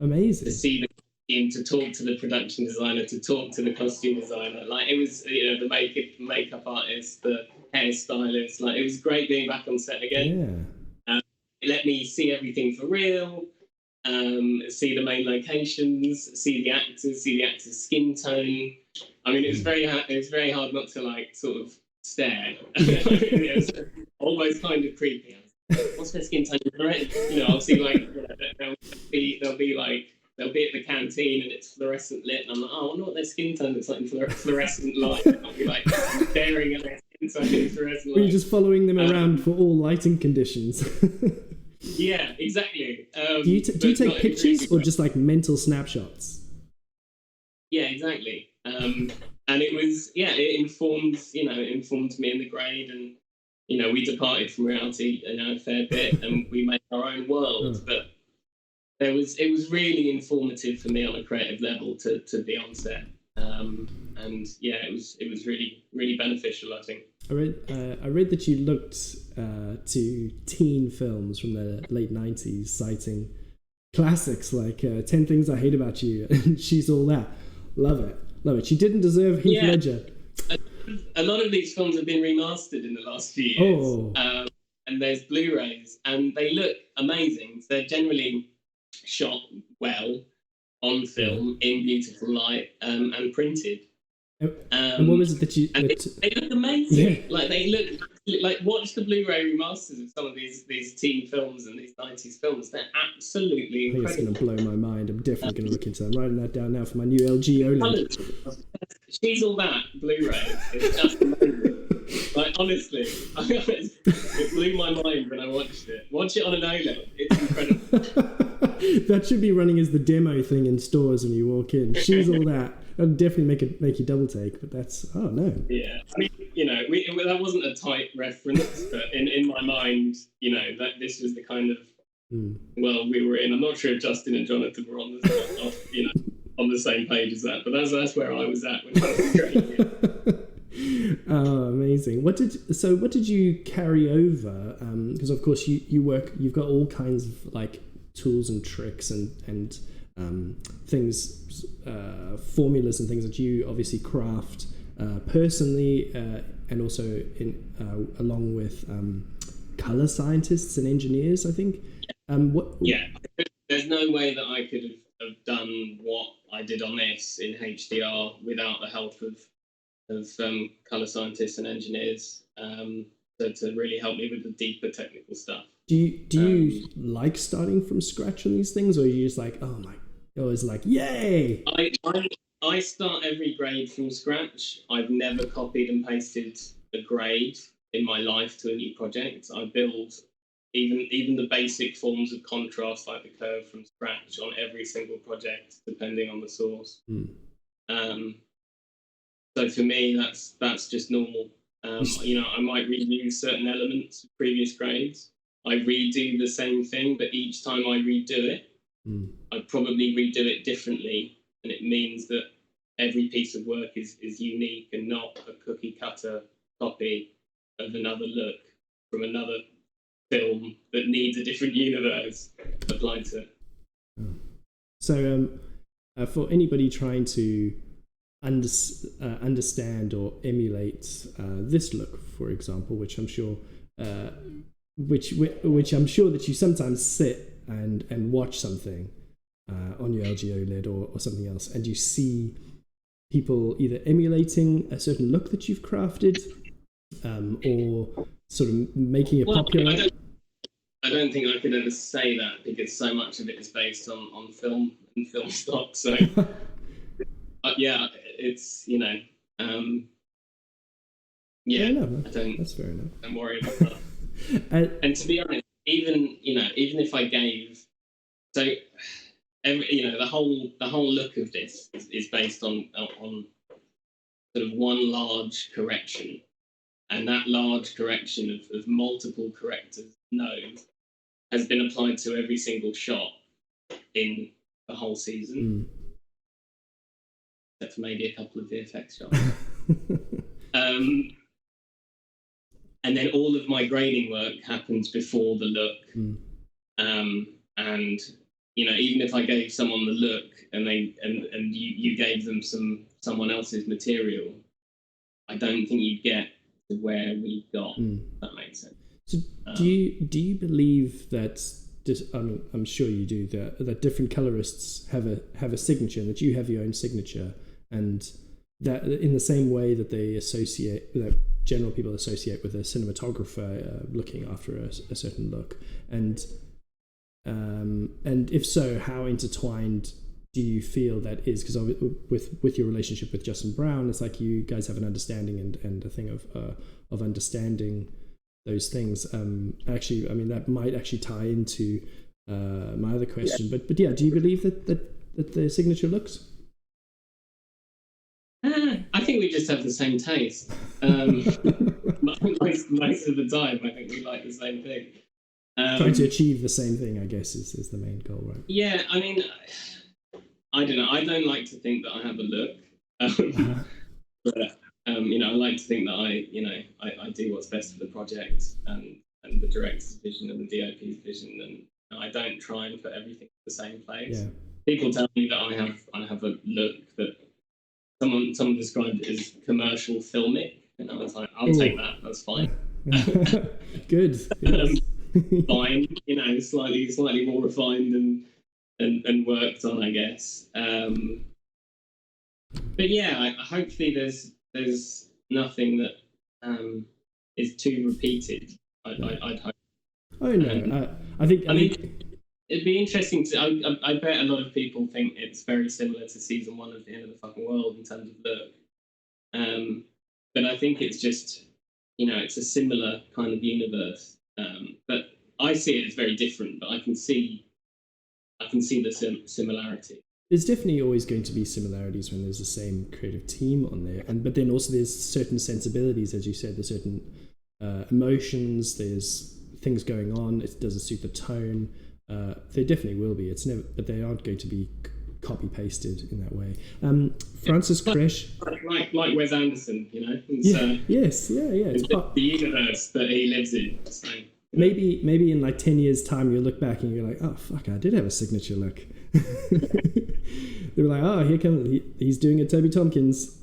amazing, to see the costume, to talk to the production designer, to talk to the costume designer. Like, it was the makeup artist, the hairstylist. Like, it was great being back on set again. Yeah. It let me see everything for real. See the main locations, see the actors' skin tone. I mean, it was very hard not to, like, sort of stare. It was almost kind of creepy. What's their skin tone? I'll see, like, they'll be at the canteen and it's fluorescent lit, and I'm like, oh, I wonder what their skin tone looks like in fluorescent light. And I'll be like staring at their skin tone in fluorescent light. You're just following them around for all lighting conditions. Yeah, exactly. Do you take pictures or just like mental snapshots? Yeah, exactly. And it was, it informed me in the grade, and we departed from reality a fair bit, and we made our own world. But it was really informative for me on a creative level to be on set. And it was really, really beneficial, I think. I read that you looked to teen films from the late 90s, citing classics like 10 Things I Hate About You and She's All That. Love it. She didn't deserve Heath Ledger. A lot of these films have been remastered in the last few years. And there's Blu-rays, and they look amazing. They're generally shot well on film in beautiful light and printed. And what was it that you? They look amazing. Yeah. Like, they look like, watch the Blu-ray remasters of some of these teen films and these 90s films. They're absolutely incredible. It's going to blow my mind. I'm definitely going to look into that. I'm writing that down now for my new LG OLED. She's All That Blu-ray. It's just amazing. Like, honestly, it blew my mind when I watched it. Watch it on an OLED. It's That should be running as the demo thing in stores when you walk in. Shoes, all that. That'll definitely make you double take. But that's no. Yeah, I mean, that wasn't a tight reference, but in my mind, that this was the kind of world we were in. I'm not sure if Justin and Jonathan were on the same page as that, but that's where I was at when I was creating it. Oh, amazing! What did you carry over? Because of course you've got all kinds of like tools and tricks and things, formulas and things that you obviously craft personally, and also along with color scientists and engineers, I think. There's no way that I could have done what I did on this in HDR without the help of color scientists and engineers to really help me with the deeper technical stuff. Do you like starting from scratch on these things, or are you just like, oh my, always like, yay? I start every grade from scratch. I've never copied and pasted a grade in my life to a new project. I build even the basic forms of contrast, like the curve, from scratch on every single project, depending on the source. So for me, that's just normal. I might reuse certain elements of previous grades. I redo the same thing, but each time I redo it, I probably redo it differently, and it means that every piece of work is unique and not a cookie cutter copy of another look from another film that needs a different universe applied to it. So for anybody trying to understand or emulate this look, for example, which I'm sure which I'm sure that you sometimes sit and watch something on your LG OLED or something else, and you see people either emulating a certain look that you've crafted, or sort of making it popular. I don't think I could ever say that, because so much of it is based on film and film stock. So it's that's fair enough. Don't worry about that. And to be honest, even if I gave, so the whole look of this is based on sort of one large correction, and that large correction of multiple correctors node has been applied to every single shot in the whole season, except for maybe a couple of VFX shots. And then all of my grading work happens before the look. And even if I gave someone the look and you gave them someone else's material, I don't think you'd get to where we got. If that makes sense. So do you believe that? I'm sure you do. That different colorists have a signature, that you have your own signature, and that in the same way that that general people associate with a cinematographer looking after a certain look, and if so, how intertwined do you feel that is? Because with your relationship with Justin Brown, it's like you guys have an understanding and a thing of understanding those things. Actually, I mean, that might actually tie into my other question. Yeah. But yeah, do you believe that the signature looks? I think we just have the same taste. Most of the time, I think we like the same thing. Trying to achieve the same thing, I guess, is the main goal, right? Yeah, I mean, I don't know. I don't like to think that I have a look, but I like to think that I do what's best for the project and the director's vision and the DOP's vision, and I don't try and put everything in the same place. Yeah. People tell me that I have a look that someone described it as commercial filmic, and I was like, I'll take that. That's fine. Good. Yes. Fine. Slightly more refined and worked on, I guess. But yeah, hopefully there's nothing that is too repeated. I'd hope. Oh no, I think it'd be interesting to. I bet a lot of people think it's very similar to season 1 of The End of the Fucking World in terms of look. But I think it's just it's a similar kind of universe. But I see it as very different, but I can see the similarity. There's definitely always going to be similarities when there's the same creative team on there, but then also there's certain sensibilities, as you said. There's certain emotions. There's things going on. It doesn't suit the tone. There definitely will be. It's never, but they aren't going to be copy pasted in that way. Francis Kresh, like Wes Anderson, you know. Yes. It's the universe that he lives in. So. Maybe in like 10 years' time, you'll look back and you're like, oh, fuck, I did have a signature look. They were like, oh, here comes, he's doing a Toby Tomkins.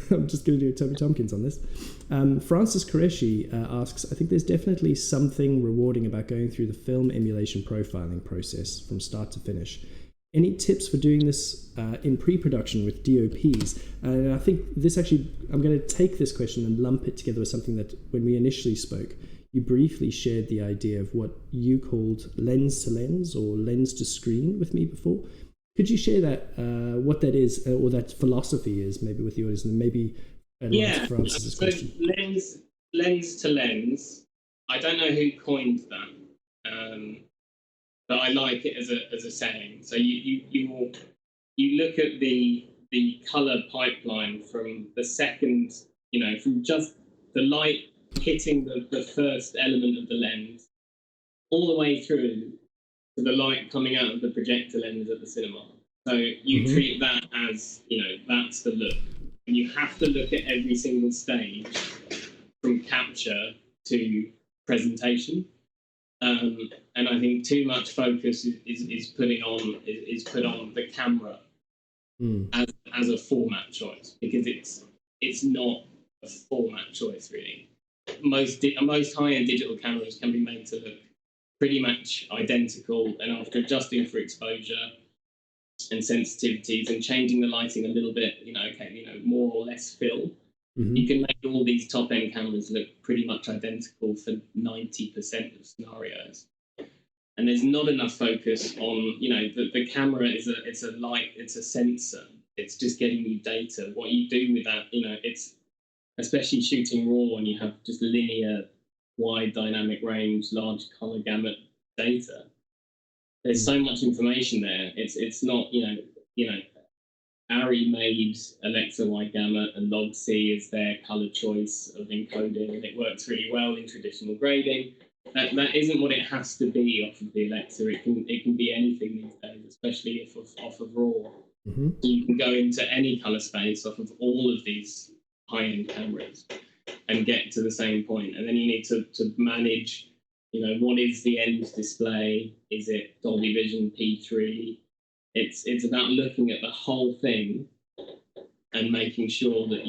I'm just going to do a Toby Tomkins on this. Francis Qureshi asks, I think there's definitely something rewarding about going through the film emulation profiling process from start to finish. Any tips for doing this in pre-production with DOPs? And I think this actually, I'm going to take this question and lump it together with something that when we initially spoke, you briefly shared the idea of what you called lens to lens or lens to screen with me before. Could you share that, what that is, or that philosophy is, maybe with the audience, and maybe answer Francis's question? Lens to lens. I don't know who coined that, but I like it as a saying. So you look at the color pipeline from the second, from just the light hitting the first element of the lens all the way through to the light coming out of the projector lens at the cinema. So you treat that as, that's the look. And you have to look at every single stage from capture to presentation. And I think too much focus is put on the camera as a format choice, because it's not a format choice really. Most high-end digital cameras can be made to look pretty much identical, and after adjusting for exposure and sensitivities and changing the lighting a little bit, more or less fill, you can make all these top-end cameras look pretty much identical for 90% of scenarios. And there's not enough focus on, the camera it's a light, it's a sensor. It's just getting you data. What you do with that, it's especially shooting RAW and you have just linear, wide dynamic range, large color gamut data. There's so much information there. It's not, Arri made Alexa wide gamut and Log C is their color choice of encoding, and it works really well in traditional grading. That isn't what it has to be off of the Alexa. It can be anything these days, especially if off of RAW. So you can go into any color space off of all of these high-end cameras and get to the same point. And then you need to manage, what is the end display? Is it Dolby Vision P3? It's about looking at the whole thing and making sure that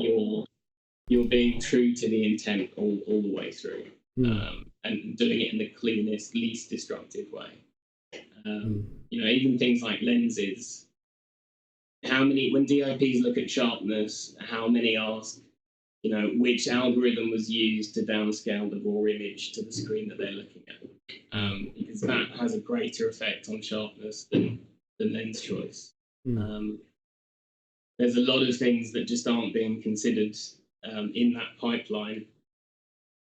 you're being true to the intent all the way through, and doing it in the cleanest, least destructive way. Even things like lenses. When DOPs look at sharpness, how many ask, which algorithm was used to downscale the raw image to the screen that they're looking at, because that has a greater effect on sharpness than lens choice. There's a lot of things that just aren't being considered in that pipeline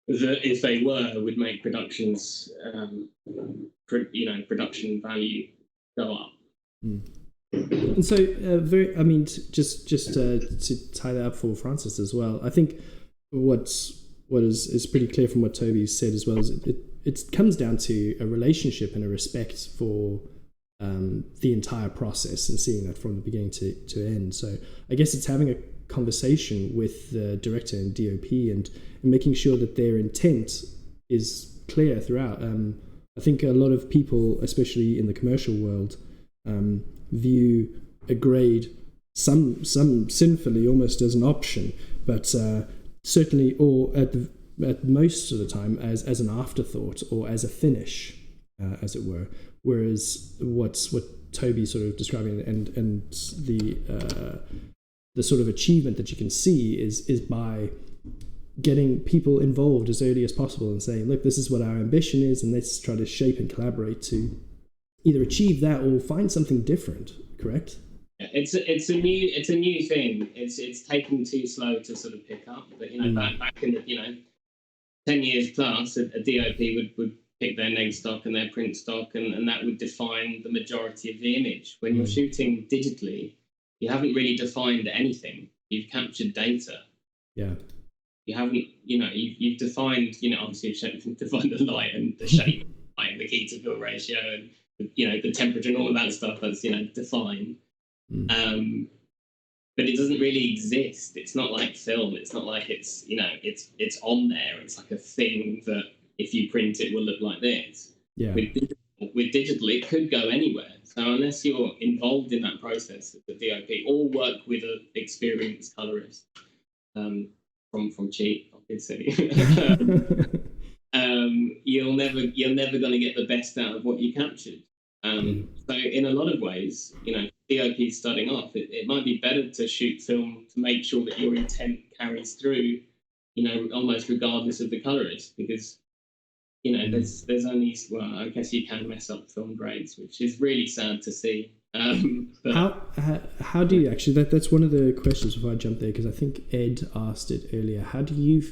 that, if they were, would make productions, production value go up. And so, just to tie that up for Francis as well, I think what is pretty clear from what Toby said as well is it comes down to a relationship and a respect for the entire process and seeing that from the beginning to end. So I guess it's having a conversation with the director and DOP and making sure that their intent is clear throughout. I think a lot of people, especially in the commercial world, view a grade, some sinfully almost as an option, but certainly, or at most of the time, as an afterthought or as a finish, as it were. Whereas what Toby's sort of describing and the sort of achievement that you can see is by getting people involved as early as possible and saying, look, this is what our ambition is, and let's try to shape and collaborate to either achieve that or find something different. Correct? It's a new thing. It's taken too slow to sort of pick up. But back in the 10 years plus, a DOP would pick their neg stock and their print stock, and that would define the majority of the image. When you're shooting digitally, you haven't really defined anything. You've captured data. Yeah. You haven't, you've defined, obviously you've defined the light and the shape, like the key to fill ratio and, the temperature and all of that stuff that's, defined. But it doesn't really exist. It's not like film. It's not like it's on there. It's like a thing that if you print it will look like this. Yeah. With digital, it could go anywhere. So unless you're involved in that process as a DOP or work with an experienced colorist, from cheap, obviously, you're never going to get the best out of what you captured. So in a lot of ways, DOP starting off, it might be better to shoot film to make sure that your intent carries through, almost regardless of the colorist, because there's only, well, I guess you can mess up film grades, which is really sad to see. But how do you actually, that's one of the questions before I jump there, because I think Ed asked it earlier. How do you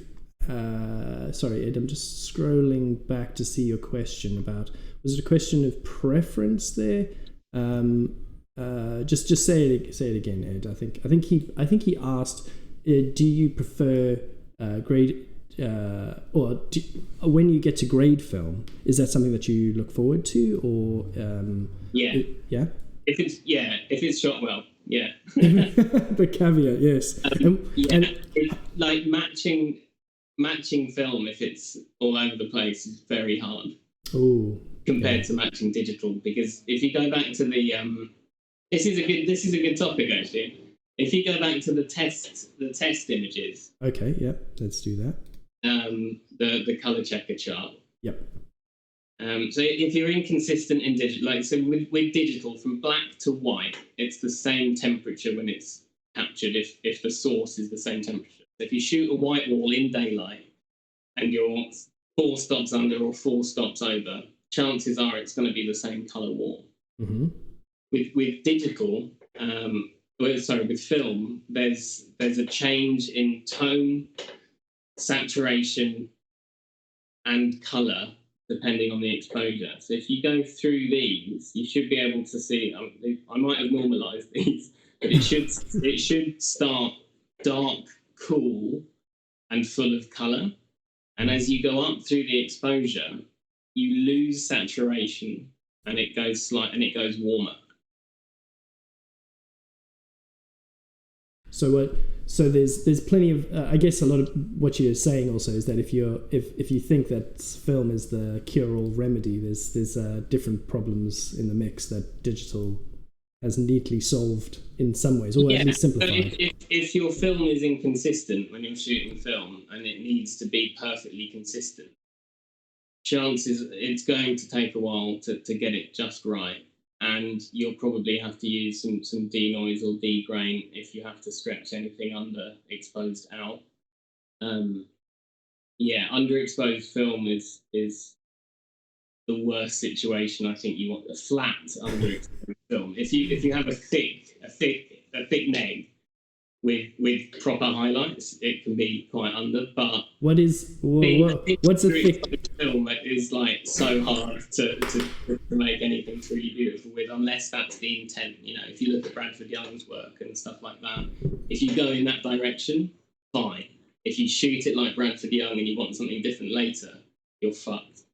sorry Ed, I'm just scrolling back to see your question about, was it a question of preference there? Just say it again, Ed. I think he asked, do you prefer grade or when you get to grade film, is that something that you look forward to, or yeah? If it's shot well, yeah. The caveat, yes. It's like matching film, if it's all over the place, is very hard. Compared to matching digital, because if you go back to the this is a good topic actually. If you go back to the test images. Okay, yep, let's do that. The color checker chart. Yep. So if you're inconsistent in digital, like so with digital, from black to white, it's the same temperature when it's captured if the source is the same temperature. So if you shoot a white wall in daylight and you're 4 stops under or 4 stops over, chances are it's going to be the same color wall. Mm-hmm. With digital, with film, there's a change in tone, saturation, and color depending on the exposure. So if you go through these, you should be able to see. I might have normalized these, but it should start dark, cool, and full of color. And as you go up through the exposure, you lose saturation, and it goes warmer. So there's plenty of I guess a lot of what you're saying also is that if you think that film is the cure-all remedy, there's different problems in the mix that digital has neatly solved in some ways, or at least simplified. So if your film is inconsistent when you're shooting film and it needs to be perfectly consistent, chances it's going to take a while to get it just right. And you'll probably have to use some denoise or degrain if you have to stretch anything underexposed out. Underexposed film is the worst situation. I think you want a flat underexposed film. If you have a thick neg with proper highlights, it can be quite under. But what's a thick film that is like so hard to make anything truly beautiful with, unless that's the intent. If you look at Bradford Young's work and stuff like that, if you go in that direction, fine. If you shoot it like Bradford Young and you want something different later, you're fucked.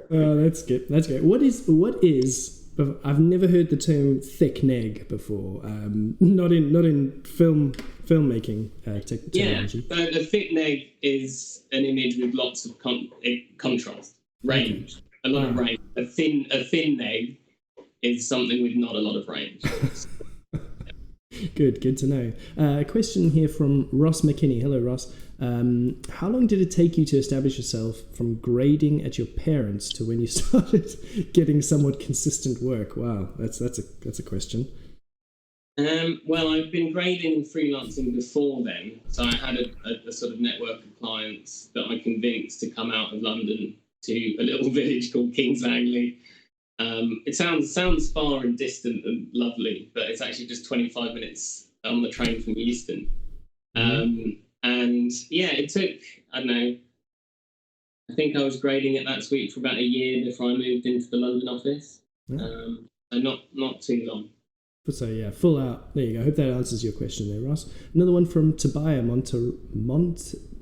Oh, that's good. That's great. What is? I've never heard the term thick neg before. Not in filmmaking technology. So a thick neg is an image with lots of contrast, range, a lot of range. A thin neg is something with not a lot of range. Good to know. A question here from Ross McKinney. Hello, Ross. How long did it take you to establish yourself from grading at your parents to when you started getting somewhat consistent work? Wow, that's a question. Well, I've been grading and freelancing before then, so I had a sort of network of clients that I convinced to come out of London to a little village called Kings Langley. It sounds far and distant and lovely, but it's actually just 25 minutes on the train from Euston. And yeah, it took, I don't know, I think I was grading at that suite for about a year before I moved into the London office. So not too long. So yeah, full out. There you go. I hope that answers your question there, Ross. Another one from Tobias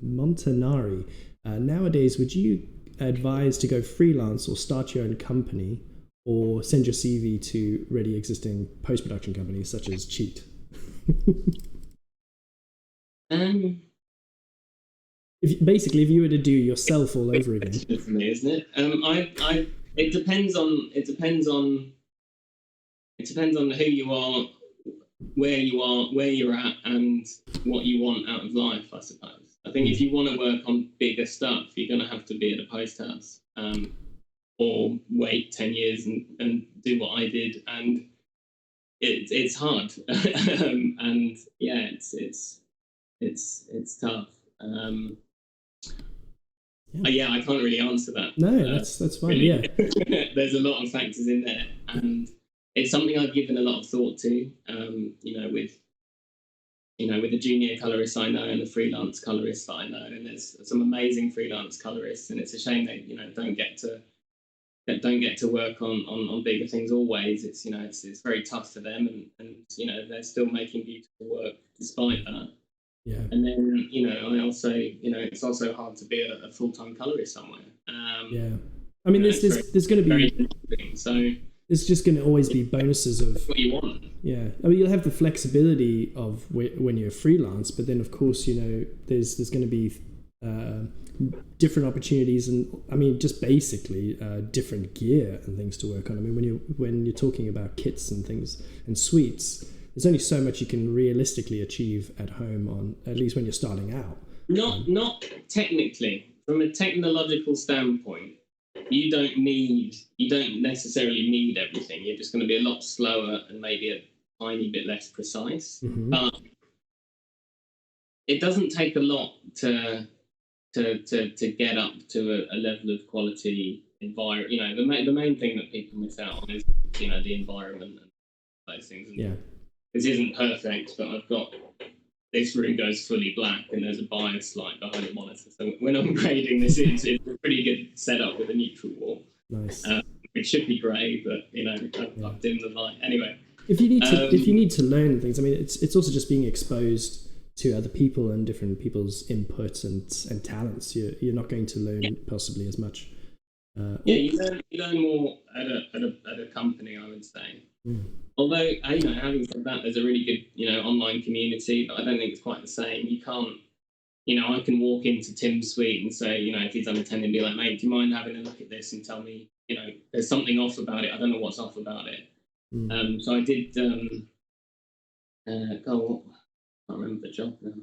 Montanari. Nowadays, would you advise to go freelance or start your own company, or send your CV to already existing post-production companies such as Cheat? If you were to do yourself all over again. For me, isn't it? It depends on who you are, where you're at, and what you want out of life, I suppose. I think if you want to work on bigger stuff, you're going to have to be at a post house, or wait 10 years and do what I did, and it's hard, and yeah, it's tough. I can't really answer that. No, that's fine. Really. Yeah, there's a lot of factors in there, and it's something I've given a lot of thought to. With the junior colorists I know and the freelance colorists that I know, and there's some amazing freelance colorists, and it's a shame they don't get to work on bigger things always. It's very tough for them, and they're still making beautiful work despite that. Yeah. And then I also it's also hard to be a full-time colorist somewhere. Yeah. I mean, there's going to be so. There's just going to always be bonuses of what you want. Yeah, I mean, you'll have the flexibility of when you're freelance, but then of course there's going to be different opportunities, and I mean just basically different gear and things to work on. I mean, when you're talking about kits and things and suites, there's only so much you can realistically achieve at home, on at least when you're starting out. Not technically, from a technological standpoint. You don't necessarily need everything. You're just going to be a lot slower and maybe a tiny bit less precise. Mm-hmm. But it doesn't take a lot to get up to a level of quality environment. The main thing that people miss out on is the environment and those things. And yeah. This isn't perfect, but I've got this room goes fully black and there's a bias light behind the monitor. So when I'm grading this, it's a pretty good setup with a neutral wall. Nice. It should be grey, but I've dimmed the light. Anyway. If you need to learn things, I mean, it's also just being exposed to other people and different people's inputs and talents. You're not going to learn possibly as much. You learn more at a company, I would say. Mm. Although, having said that, there's a really good, online community, but I don't think it's quite the same. You can't, I can walk into Tim's suite and say, if he's unattended, and be like, mate, do you mind having a look at this and tell me, there's something off about it. I don't know what's off about it. Mm. So I did, I can't remember the job now.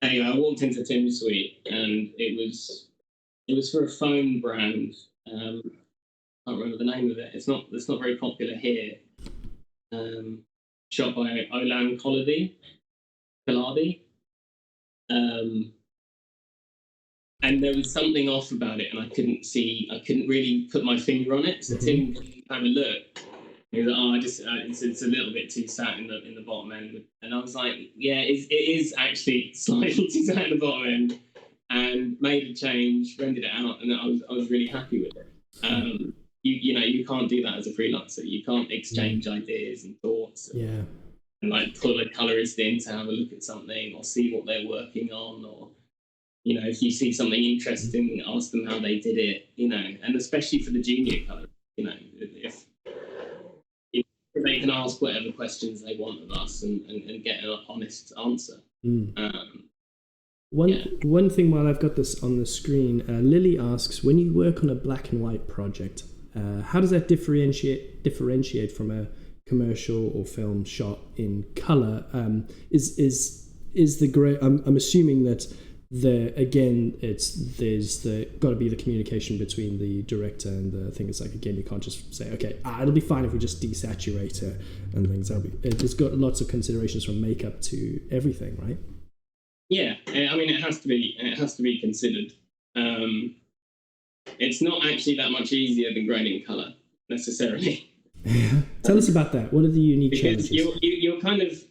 Anyway, I walked into Tim's suite and it was for a phone brand. I can't remember the name of it. It's not very popular here. Shot by Olan Kaladi. And there was something off about it, and I couldn't really put my finger on it. So Tim had a look. He was like, it's a little bit too sat in the bottom end. And I was like, yeah, it is actually slightly too sat in the bottom end. And made a change, rendered it out, and I was really happy with it. You can't do that as a freelancer. You can't exchange ideas and thoughts. And like pull a colorist in to have a look at something or see what they're working on, or if you see something interesting, ask them how they did it. And especially for the junior colorist, if they can ask whatever questions they want of us and get an honest answer. One thing while I've got this on the screen, Lily asks, when you work on a black and white project, how does that differentiate from a commercial or film shot in color? Is the gray? I'm assuming that there's got to be the communication between the director and the thing. It's like, again, you can't just say, okay, it'll be fine if we just desaturate it and things. It's got lots of considerations from makeup to everything, right? Yeah, I mean, it has to be considered. It's not actually that much easier than grading colour necessarily. Tell us about that. What are the unique challenges? You're kind of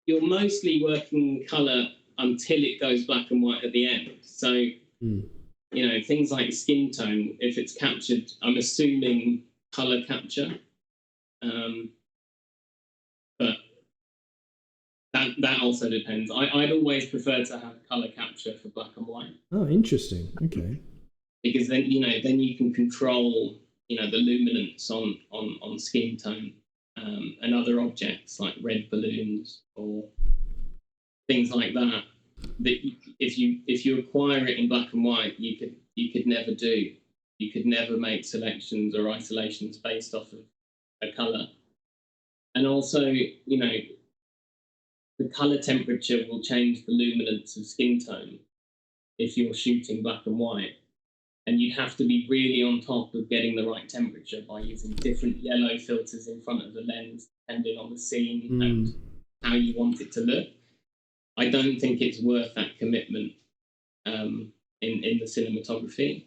you're mostly working in colour until it goes black and white at the end. So, you know, things like skin tone, if it's captured, I'm assuming colour capture. But that also depends. I'd always prefer to have colour capture for black and white. Oh, interesting. Okay. Because then, you know, then you can control, you know, the luminance on skin tone and other objects like red balloons or things like that. That if you acquire it in black and white, you could never do. You could never make selections or isolations based off of a colour. And also, you know, the colour temperature will change the luminance of skin tone if you're shooting black and white. And you'd have to be really on top of getting the right temperature by using different yellow filters in front of the lens, depending on the scene and how you want it to look. I don't think it's worth that commitment in the cinematography.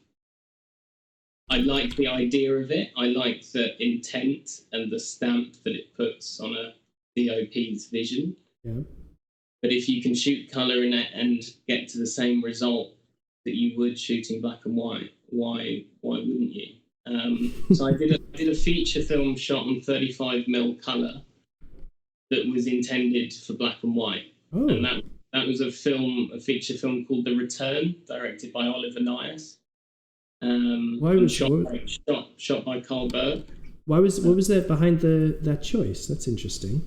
I like the idea of it. I like the intent and the stamp that it puts on a DOP's vision. Yeah. But if you can shoot colour in it and get to the same result that you would shooting black and white, why wouldn't you? So I did a feature film shot on 35mm colour that was intended for black and white. Oh. And that was a feature film called The Return, directed by Oliver Nyas. Shot by Carl Berg. What was that behind that choice? That's interesting.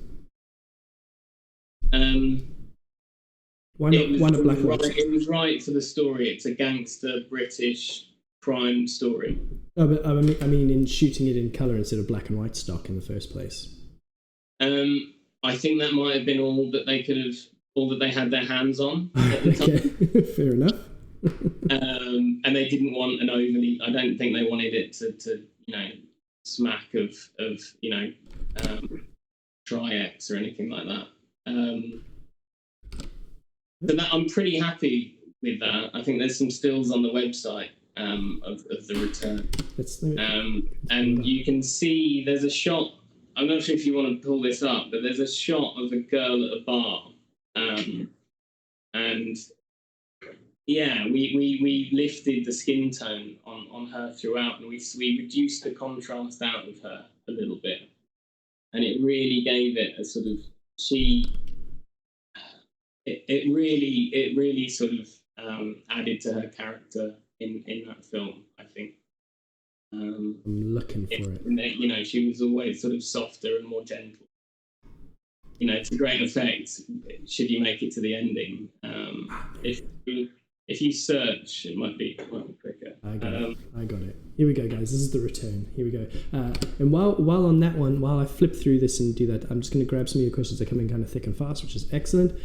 Why not black and white? It was right for the story. It's a gangster British crime story. Oh, but I mean, in shooting it in color instead of black and white stock in the first place. I think that might have been all that they had their hands on at the time. Fair enough. And they didn't want an overly. I don't think they wanted it to you know, smack of you know, Tri-X or anything like that. So that I'm pretty happy with that. I think there's some stills on the website of the return. And you can see there's a shot. I'm not sure if you want to pull this up, but there's a shot of a girl at a bar. And yeah, we lifted the skin tone on her throughout, and we reduced the contrast out of her a little bit. And it really gave it a sort of it really sort of added to her character in that film, I think. I'm looking for it. You know, she was always sort of softer and more gentle. You know, it's a great effect should you make it to the ending. If you search, it might be quicker. I got it. Here we go, guys. This is the return. Here we go. And while on that one, while I flip through this and do that, I'm just going to grab some of your questions that are coming kind of thick and fast, which is excellent.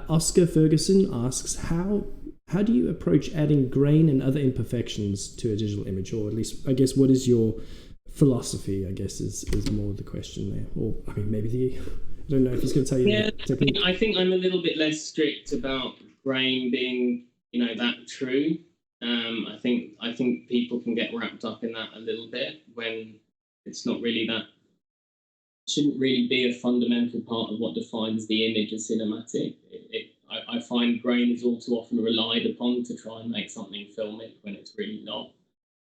Oscar Ferguson asks, how do you approach adding grain and other imperfections to a digital image? Or at least, I guess, what is your philosophy, I guess, is more the question there. Or, I mean, maybe I don't know if he's going to tell you. Yeah, I think I'm a little bit less strict about grain being, you know, that true. I think people can get wrapped up in that a little bit when it's not really that. Shouldn't really be a fundamental part of what defines the image as cinematic. I find grain is all too often relied upon to try and make something filmic when it's really not.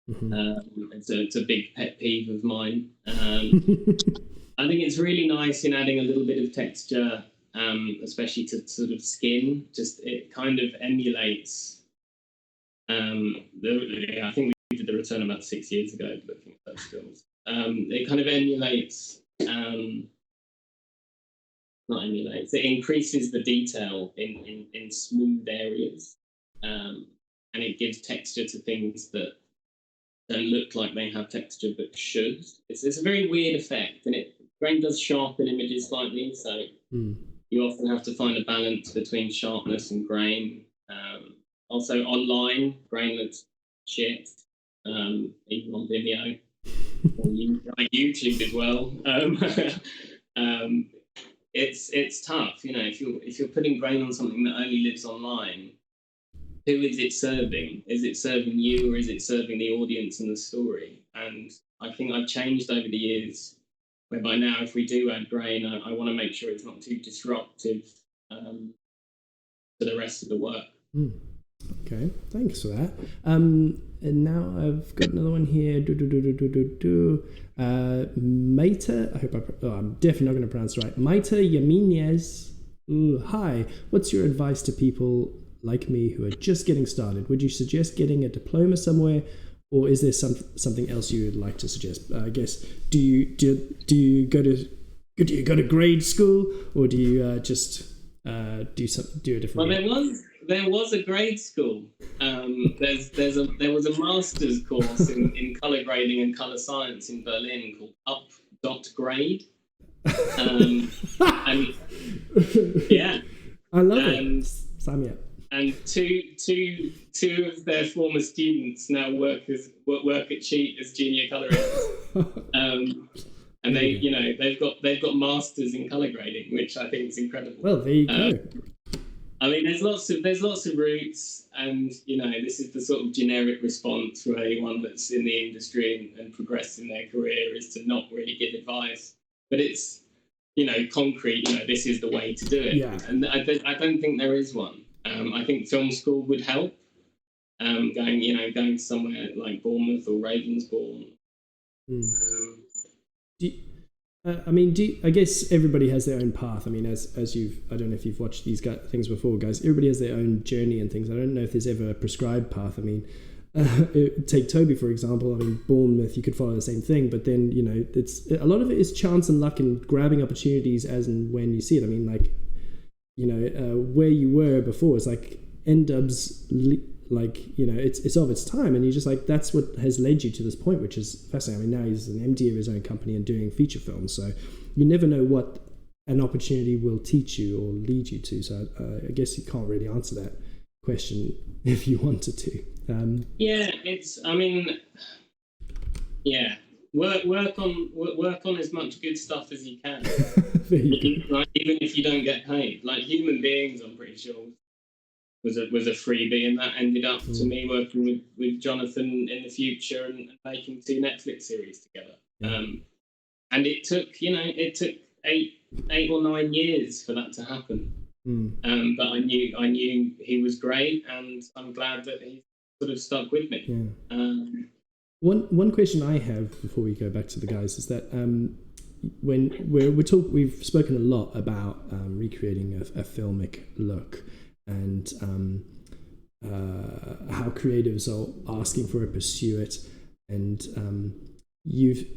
Mm-hmm. It's a big pet peeve of mine. I think it's really nice in adding a little bit of texture, especially to sort of skin. Just it kind of emulates. I think we did The Return about 6 years ago, looking at those films. It kind of emulates. Not emulates. It increases the detail in smooth areas, and it gives texture to things that don't look like they have texture but should. It's a very weird effect, and grain does sharpen images slightly, so you often have to find a balance between sharpness and grain. Also, online, grain looks shit, even on Vimeo, or YouTube as well. It's tough, you know. If you're putting grain on something that only lives online, who is it serving? Is it serving you, or is it serving the audience and the story? And I think I've changed over the years whereby now if we do add grain, I want to make sure it's not too disruptive to the rest of the work. Okay, thanks for that. And now I've got another one here. Maita, I'm definitely not going to pronounce it right. Maita Yaminez. Hi, what's your advice to people like me who are just getting started? Would you suggest getting a diploma somewhere, or is there something else you would like to suggest? I guess do you go to grade school, or do you just do a different? Well, there was a grade school. There was a master's course in color grading and color science in Berlin called Up.Grade. And yeah, I love it. Sign me up. And two of their former students now work at Cheat as junior colorists. And they've got masters in color grading, which I think is incredible. Well, there you go. I mean, there's lots of routes, and this is the sort of generic response for anyone that's in the industry and progressed in their career, is to not really give advice, but it's concrete. This is the way to do it. Yeah. And I don't think there is one. I think film school would help. Going somewhere like Bournemouth or Ravensbourne. I guess everybody has their own path. I mean, as you've, I don't know if you've watched these things before, guys. Everybody has their own journey and things. I don't know if there's ever a prescribed path. I mean, take Toby for example. I mean, Bournemouth, you could follow the same thing, but then it's a lot of it is chance and luck and grabbing opportunities as and when you see it. I mean, like where you were before is like N-Dubs. It's of its time, and you're just like, that's what has led you to this point, which is fascinating. I mean, now he's an MD of his own company and doing feature films, so you never know what an opportunity will teach you or lead you to. So I guess you can't really answer that question if you wanted to. Work on as much good stuff as you can. Even if you don't get paid. Like Human Beings, I'm pretty sure was a freebie, and that ended up to me working with Jonathan in the future and making 2 Netflix series together. And it took 8 or 9 years for that to happen. But I knew he was great, and I'm glad that he sort of stuck with me. One question I have before we go back to the guys is that when we've spoken a lot about recreating a filmic look, and how creatives are asking for a pursuit, and you've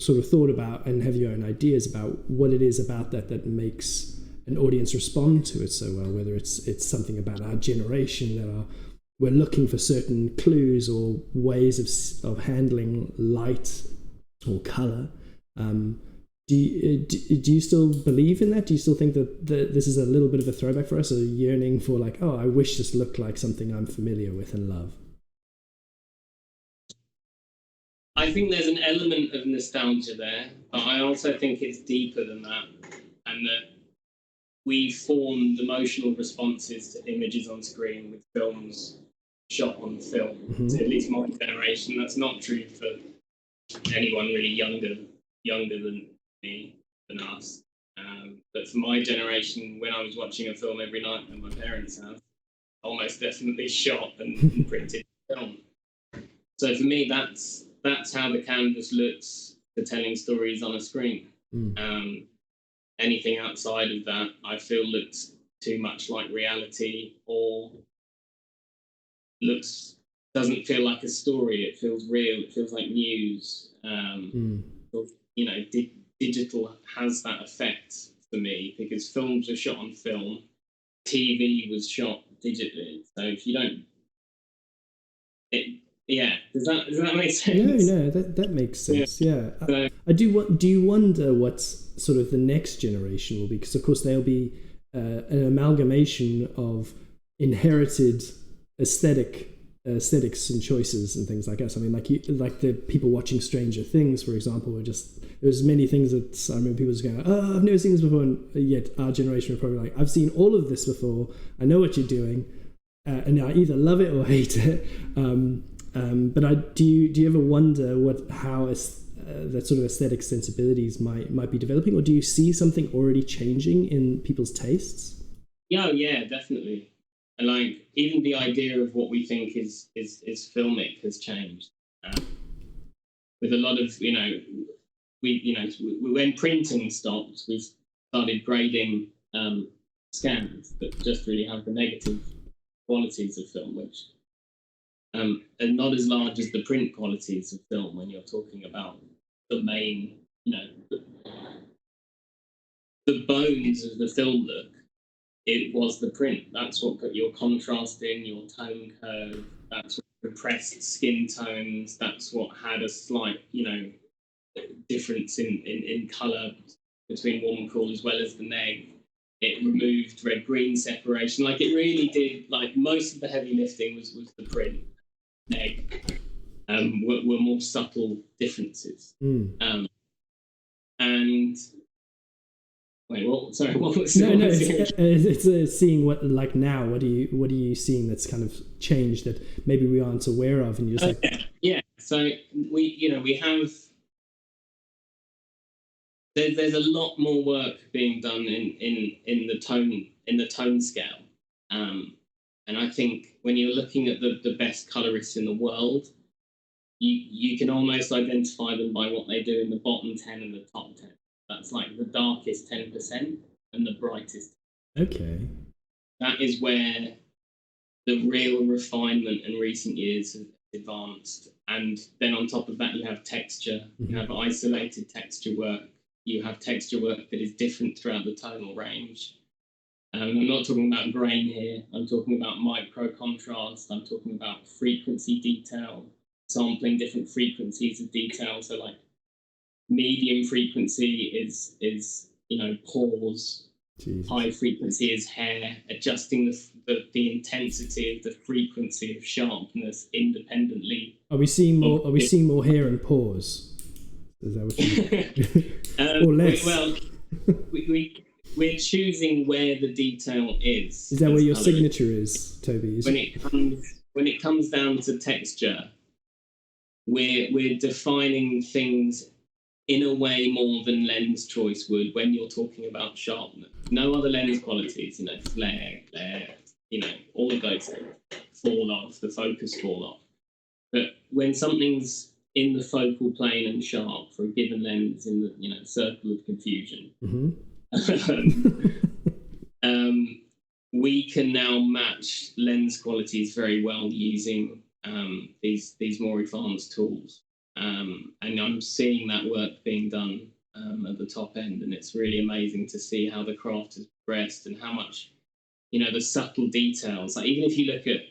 sort of thought about and have your own ideas about what it is about that makes an audience respond to it so well, whether it's something about our generation that we're looking for certain clues or ways of handling light or color. Do you still believe in that? Do you still think that this is a little bit of a throwback for us, a yearning for like, I wish this looked like something I'm familiar with and love? I think there's an element of nostalgia there, but I also think it's deeper than that, and that we formed emotional responses to images on screen with films shot on film. So at least my generation. That's not true for anyone really younger than me, than us. But for my generation, when I was watching a film every night at my parents' house, almost definitely shot and printed film. So for me, that's how the canvas looks for telling stories on a screen. Anything outside of that, I feel looks too much like reality, or doesn't feel like a story. It feels real. It feels like news. Digital has that effect for me because films are shot on film, TV was shot digitally. So if you don't, does that make sense? No, that makes sense. Yeah. Do you wonder what sort of the next generation will be? Because of course they'll be an amalgamation of inherited aesthetics and choices and things like us. I mean, like the people watching Stranger Things, for example, there's many things that I remember people just going, I've never seen this before, and yet our generation are probably like, I've seen all of this before, I know what you're doing, and I either love it or hate it. But do you ever wonder how that sort of aesthetic sensibilities might be developing, or do you see something already changing in people's tastes? Yeah, definitely. And like even the idea of what we think is filmic has changed. With a lot of when printing stopped, we started grading scans that just really have the negative qualities of film, which are not as large as the print qualities of film when you're talking about the main, the bones of the film look. It was the print. That's what put your contrast in, your tone curve. That's what repressed skin tones. That's what had a slight, difference in colour between warm and cool, as well as the neg. It removed red-green separation. Like it really did. Like most of the heavy lifting was the print. Neg were more subtle differences. And wait, what? Sorry, what was no? It's seeing what like now. What are you seeing that's kind of changed that maybe we aren't aware of? And you're just like, yeah. So we have. There's a lot more work being done in the tone scale, and I think when you're looking at the best colorists in the world, you can almost identify them by what they do in the bottom 10 and the top 10. That's like the darkest 10% and the brightest. Okay. That is where the real refinement in recent years has advanced. And then on top of that, you have texture. You have isolated texture work. You have texture work that is different throughout the tonal range. I'm not talking about grain here. I'm talking about micro contrast. I'm talking about frequency detail, sampling different frequencies of detail. So like medium frequency is pause. Jesus. High frequency is hair. Adjusting the intensity of the frequency of sharpness independently. Are we seeing more? Are we seeing more hair and pause? Is that what you or less? We're choosing where the detail is. Is that where your signature is, Toby? When it comes down to texture, we're defining things in a way more than lens choice would when you're talking about sharpness. No other lens qualities, flare, glare, all of those things fall off, the focus fall off. But when something's in the focal plane and sharp for a given lens in the circle of confusion, we can now match lens qualities very well using these more advanced tools. And I'm seeing that work being done at the top end, and it's really amazing to see how the craft has progressed and how much, the subtle details. Like even if you look at,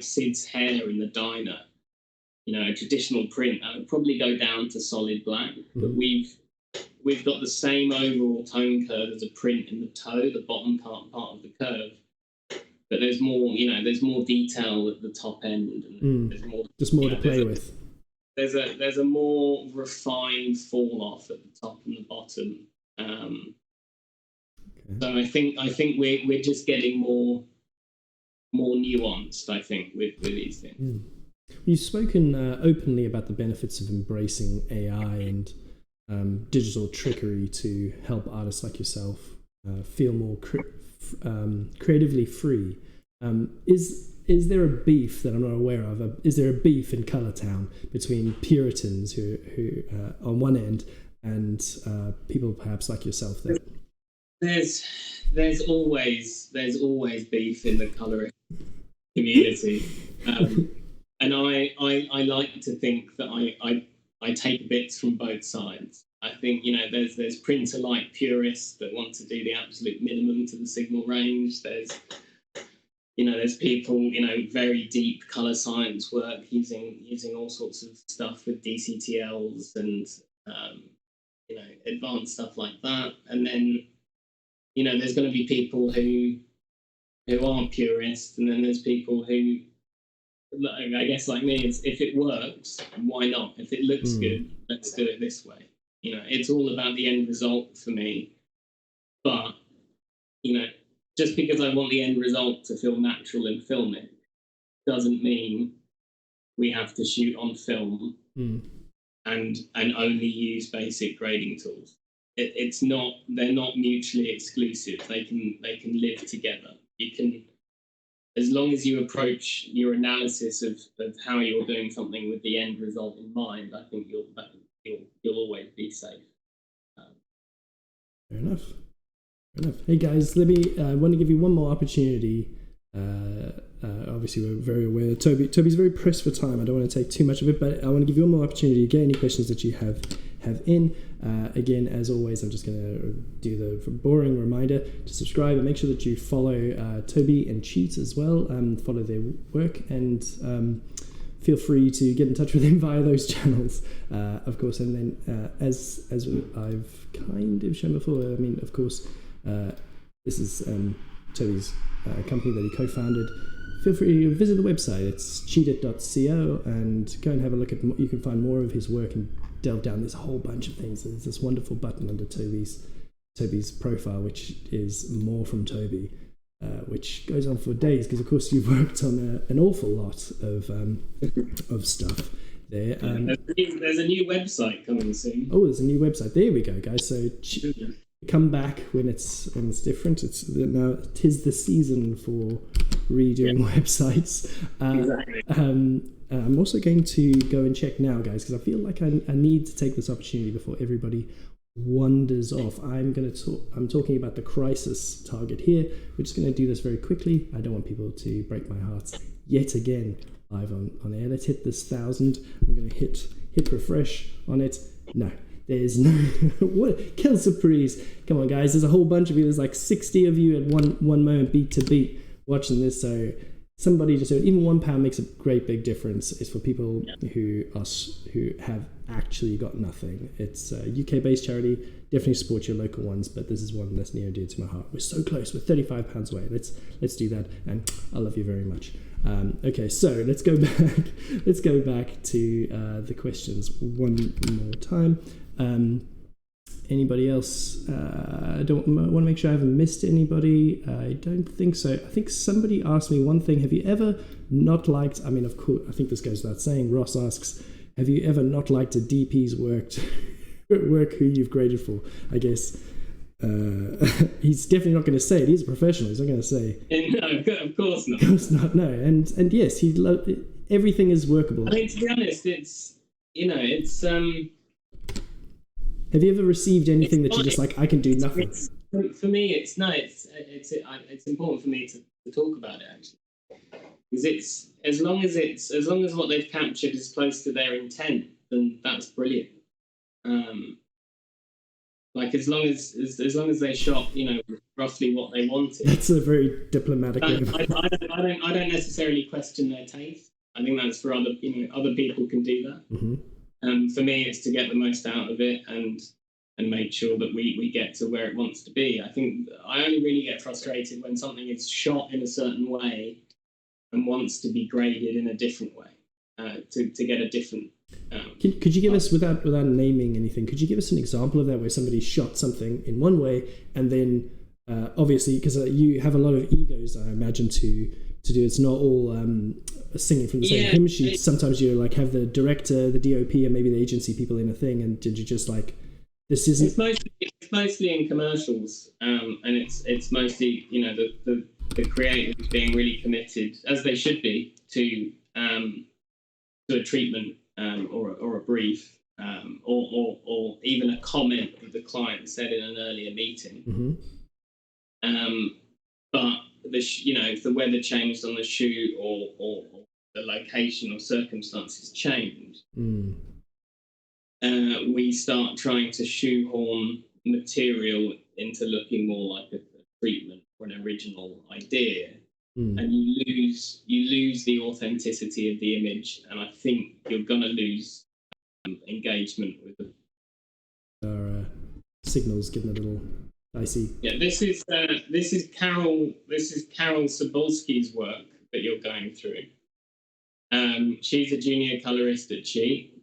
Sid's hair in the diner, a traditional print, that would probably go down to solid black, but we've got the same overall tone curve as a print in the toe, the bottom part of the curve. But there's more, there's more detail at the top end, and there's more, just more to play with. There's a more refined fall off at the top and the bottom. So I think we're just getting more nuanced. I think with these things. You've spoken openly about the benefits of embracing AI and digital trickery to help artists like yourself feel more creatively free. Is there a beef that I'm not aware of? Is there a beef in Colourtown between Puritans who on one end and people perhaps like yourself there? There's always beef in the colorist community, and I like to think that I take bits from both sides. I think there's printer-like purists that want to do the absolute minimum to the signal range. There's people, very deep color science work using all sorts of stuff with DCTLs and advanced stuff like that. And then there's going to be people who aren't purists, and then there's people who, I guess like me, if it works, why not? If it looks good, let's do it this way. It's all about the end result for me. But just because I want the end result to feel natural in filming doesn't mean we have to shoot on film and only use basic grading tools. They're not mutually exclusive. They can live together. You can, as long as you approach your analysis of how you're doing something with the end result in mind, I think you'll always be safe. Fair enough. Hey guys, let me. I want to give you one more opportunity. Obviously, we're very aware that Toby's very pressed for time. I don't want to take too much of it, but I want to give you one more opportunity to get any questions that you have in. Again, as always, I'm just going to do the boring reminder to subscribe and make sure that you follow Toby and Cheat as well. Follow their work and feel free to get in touch with him via those channels, of course. And then, as I've kind of shown before, I mean, of course, this is Toby's company that he co-founded. Feel free to visit the website. It's cheatit.co and go and have a look at. You can find more of his work and delve down this whole bunch of things. There's this wonderful button under Toby's profile, which is more from Toby, which goes on for days because, of course, you've worked on an awful lot of stuff there. There's a new website coming soon. Oh, there's a new website. There we go, guys. So come back when it's different. It's now 'tis the season for redoing websites. Exactly. I'm also going to go and check now, guys, because I feel like I need to take this opportunity before everybody wanders off. I'm talking about the crisis target here. We're just going to do this very quickly. I don't want people to break my heart yet again live on air. Let's hit this 1,000. I'm going to hit refresh on it. No. There's no what kill surprise. Come on, guys. There's a whole bunch of you. There's like 60 of you at one moment, beat to beat, watching this. So somebody just said even £1 makes a great big difference. It's for people who have actually got nothing. It's a UK-based charity. Definitely support your local ones, but this is one that's near and dear to my heart. We're so close. We're £35 away. Let's do that, and I love you very much. Okay, so let's go back. Let's go back to the questions one more time. Anybody else? I don't want to make sure I haven't missed anybody. I don't think so. I think somebody asked me one thing. Have you ever not liked? I mean, of course, I think this goes without saying. Ross asks, "Have you ever not liked a DP's work who you've graded for?" I guess he's definitely not going to say it. He's a professional. He's not going to say. No, of course not. Of course not. No, and yes, he everything is workable. I mean, to be honest, it's. Have you ever received anything that you're just like, I can do nothing? For me, it's important for me to talk about it, actually, because it's as long as what they've captured is close to their intent, then that's brilliant. Like as long as they shot, roughly what they wanted. That's a very diplomatic way. I don't necessarily question their taste. I think that's for other people can do that. Mm-hmm. For me, it's to get the most out of it and make sure that we get to where it wants to be. I think I only really get frustrated when something is shot in a certain way and wants to be graded in a different way to get a different. Could you give us, without naming anything, could you give us an example of that where somebody shot something in one way and then obviously because you have a lot of egos, I imagine, to do. It's not all singing from the same hymn sheet. Sometimes you like have the director, the DOP, and maybe the agency people in a thing, and did you just like this isn't? It's mostly in commercials, and it's mostly the creators being really committed, as they should be, to a treatment or a brief or even a comment that the client said in an earlier meeting. Mm-hmm. But if the weather changed on the shoot or the location or circumstances changed, we start trying to shoehorn material into looking more like a treatment or an original idea, and you lose the authenticity of the image, and I think you're gonna lose engagement with them. Our signals getting a little dicey. Yeah, this is Carol Cebulski's work that you're going through. She's a junior colorist at Cheat.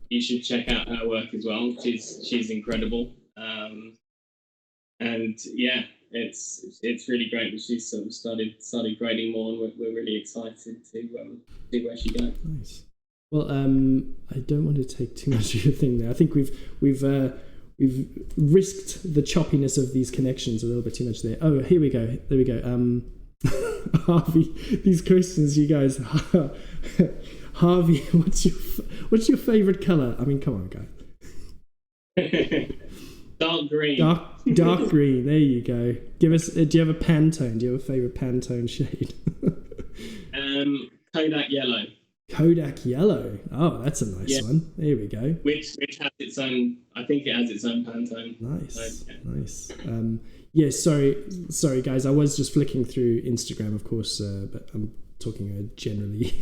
You should check out her work as well. She's incredible. And yeah, it's really great that she's sort of started grading more, and we're really excited to see where she goes. Nice. Well, I don't want to take too much of your thing there. I think we've risked the choppiness of these connections a little bit too much there. Oh, here we go. There we go. Harvey, these questions, you guys. Harvey, what's your favorite color? I mean, come on, guys. Dark green. Dark green. There you go. Give us. Do you have a Pantone? Do you have a favorite Pantone shade? Kodak yellow. Kodak yellow. Oh, that's a nice one. There we go. Which has its own. I think it has its own Pantone. Nice, so, yeah. Nice. Yeah. Sorry, guys. I was just flicking through Instagram, of course, but I'm talking generally.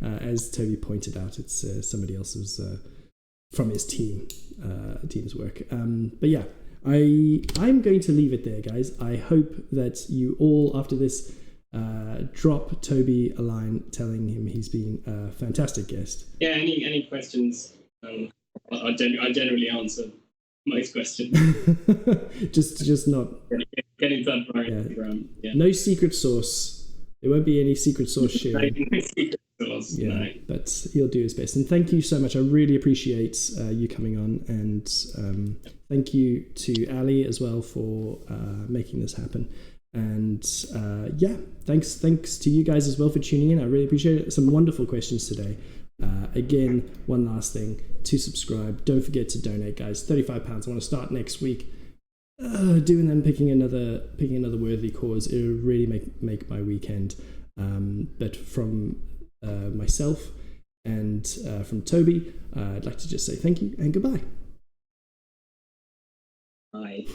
As Toby pointed out, it's somebody else's from his team's work. But yeah, I'm going to leave it there, guys. I hope that you all, after this, drop Toby a line telling him he's been a fantastic guest. Yeah, any questions? I generally answer most questions. just not get in touch by Instagram. Yeah. No secret sauce. There won't be any secret sauce sharing. No secret sauce. Yeah, no. But he'll do his best. And thank you so much. I really appreciate you coming on, and thank you to Ali as well for making this happen. And yeah, thanks to you guys as well for tuning in. I really appreciate it. Some wonderful questions today. Again, one last thing, to subscribe. Don't forget to donate, guys. £35. I want to start next week doing them, picking another worthy cause. It'll really make my weekend. But from myself and from Toby, I'd like to just say thank you and goodbye. Bye.